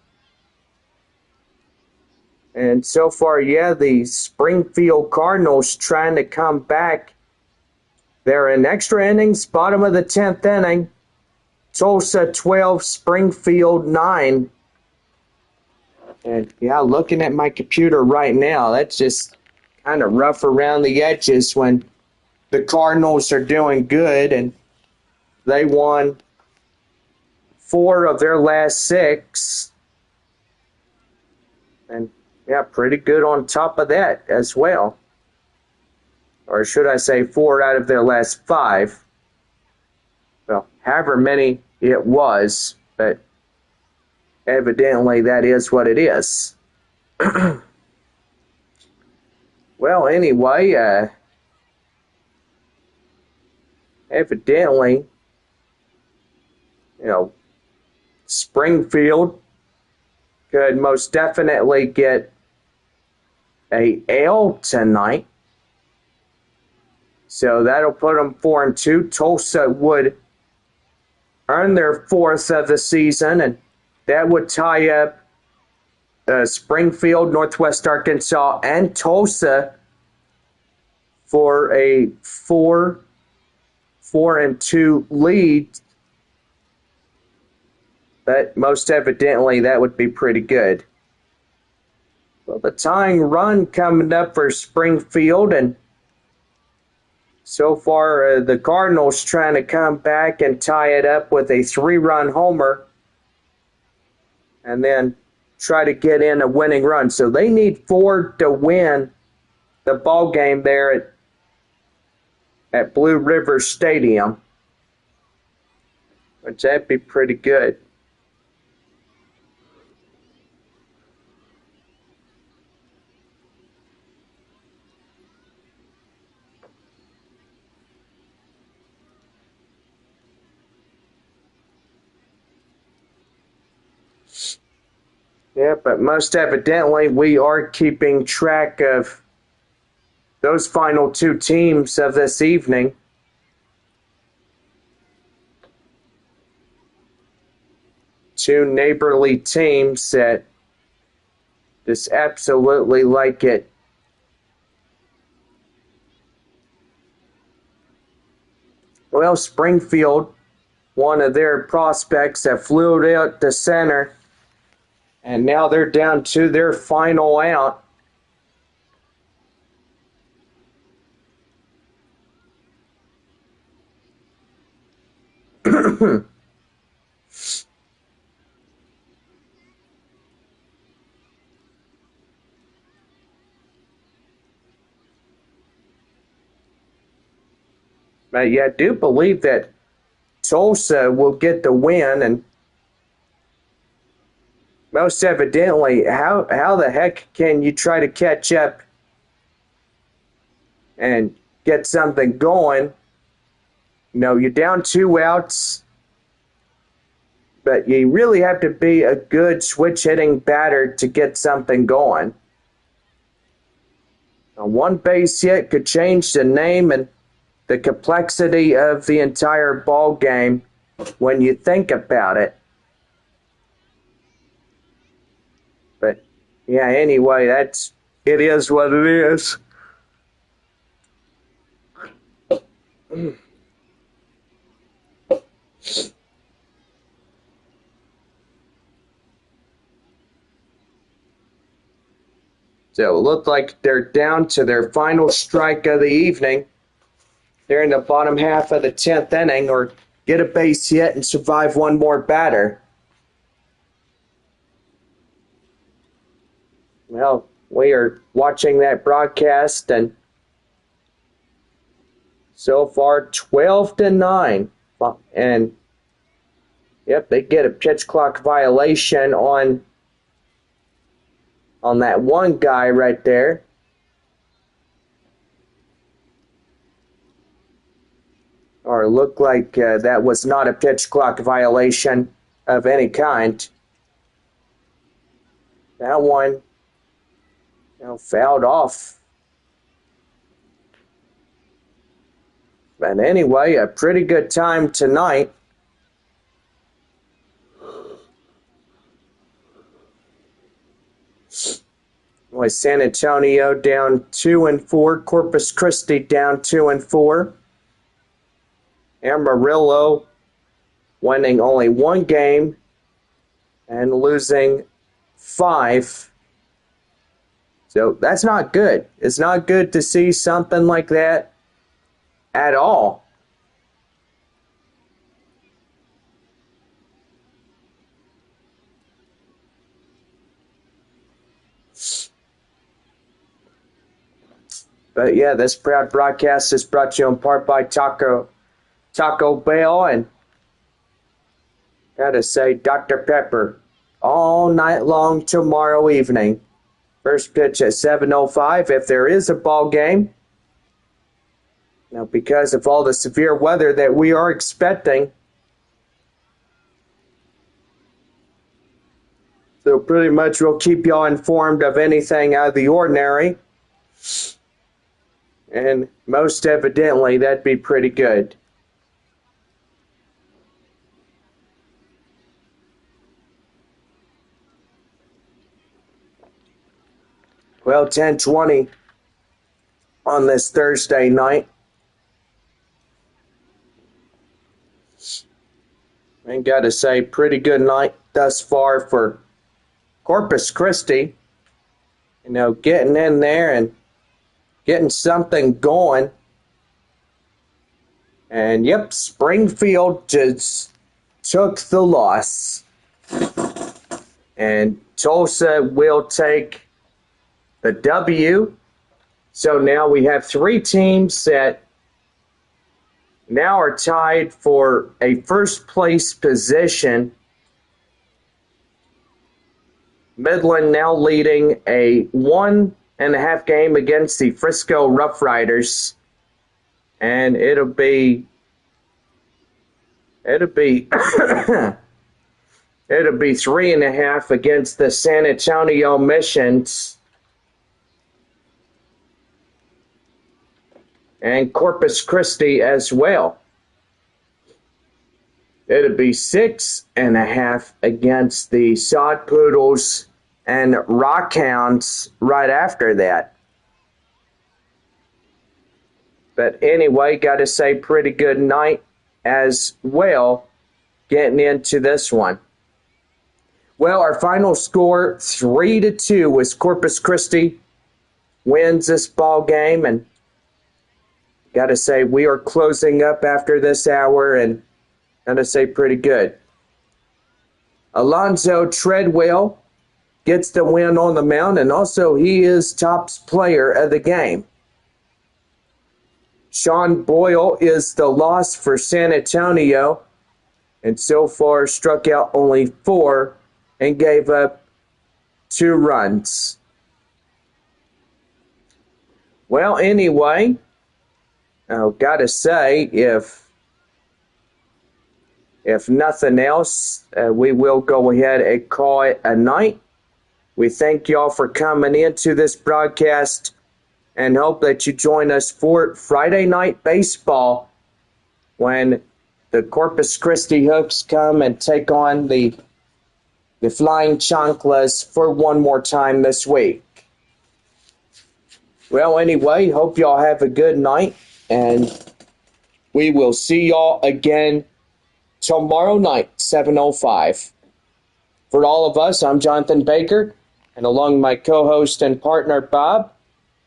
And so far, yeah, the Springfield Cardinals trying to come back. They're in extra innings, bottom of the 10th inning. Tulsa 12, Springfield 9. And yeah, looking at my computer right now, that's just kind of rough around the edges when the Cardinals are doing good, and they won 4 of their last 6. And yeah, pretty good on top of that as well. Or should I say 4 out of their last 5. Well, however many it was, but evidently that is what it is. Well, anyway, evidently, Springfield could most definitely get a L tonight. So that'll put them 4-2. Tulsa would earn their 4th of the season, and that would tie up Springfield, Northwest Arkansas, and Tulsa for a 4-2 lead. But most evidently, that would be pretty good. Well, the tying run coming up for Springfield, and so far the Cardinals trying to come back and tie it up with a 3-run homer and then try to get in a winning run. So they need 4 to win the ball game there at Blue River Stadium, which that'd be pretty good. Yeah, but most evidently we are keeping track of those final 2 teams of this evening. Two neighborly teams that just absolutely like it. Well, Springfield, one of their prospects that flew out to center, and now they're down to their final out. But yeah, I do believe that Tulsa will get the win, and most evidently, how the heck can you try to catch up and get something going? You're down 2 outs, but you really have to be a good switch hitting batter to get something going. A 1 base hit could change the name and the complexity of the entire ball game when you think about it. But yeah, anyway, it is what it is. So it looked like they're down to their final strike of the evening. They're in the bottom half of the 10th inning, or get a base hit and survive 1 more batter. Well, we are watching that broadcast, and so far 12-9. And yep, they get a pitch clock violation on that one guy right there. Or it looked like that was not a pitch clock violation of any kind. That one fouled off. But anyway, a pretty good time tonight. With San Antonio down 2-4, Corpus Christi down 2-4, Amarillo winning only one game and losing 5. So that's not good. It's not good to see something like that at all. But yeah, this proud broadcast is brought to you in part by Taco Bell, and gotta say, Dr. Pepper all night long tomorrow evening. First pitch at 7:05 if there is a ball game. Now, because of all the severe weather that we are expecting, so pretty much we'll keep y'all informed of anything out of the ordinary. And most evidently, that'd be pretty good. Well, 10:20 on this Thursday night. And gotta say, pretty good night thus far for Corpus Christi. You know, getting in there and getting something going. And yep, Springfield just took the loss. And Tulsa will take the W. So now we have 3 teams that now are tied for a first place position. Midland now leading a 1.5 game against the Frisco Rough Riders. And it'll be it'll be 3.5 against the San Antonio Missions. And Corpus Christi as well. It'll be 6.5 against the Sod Poodles and Rockhounds right after that. But anyway, got to say, pretty good night as well getting into this one. Well, our final score 3-2 was Corpus Christi wins this ball game, and got to say, we are closing up after this hour, and got to say, pretty good. Alonzo Treadwell gets the win on the mound, and also he is top player of the game. Sean Boyle is the loss for San Antonio, and so far struck out only 4 and gave up 2 runs. Well, anyway, gotta say, if nothing else, we will go ahead and call it a night. We thank y'all for coming into this broadcast and hope that you join us for Friday Night Baseball when the Corpus Christi Hooks come and take on the Flying Chanclas for one more time this week. Well, anyway, hope y'all have a good night, and we will see y'all again tomorrow night, 7:05. For all of us, I'm Jonathan Baker, and along with my co-host and partner, Bob.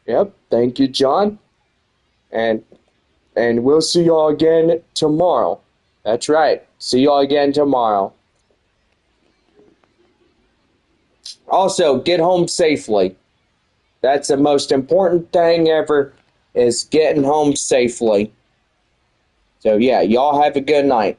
Yep, thank you, John. And we'll see y'all again tomorrow. That's right. See y'all again tomorrow. Also, get home safely. That's the most important thing ever, is getting home safely. So yeah, y'all have a good night.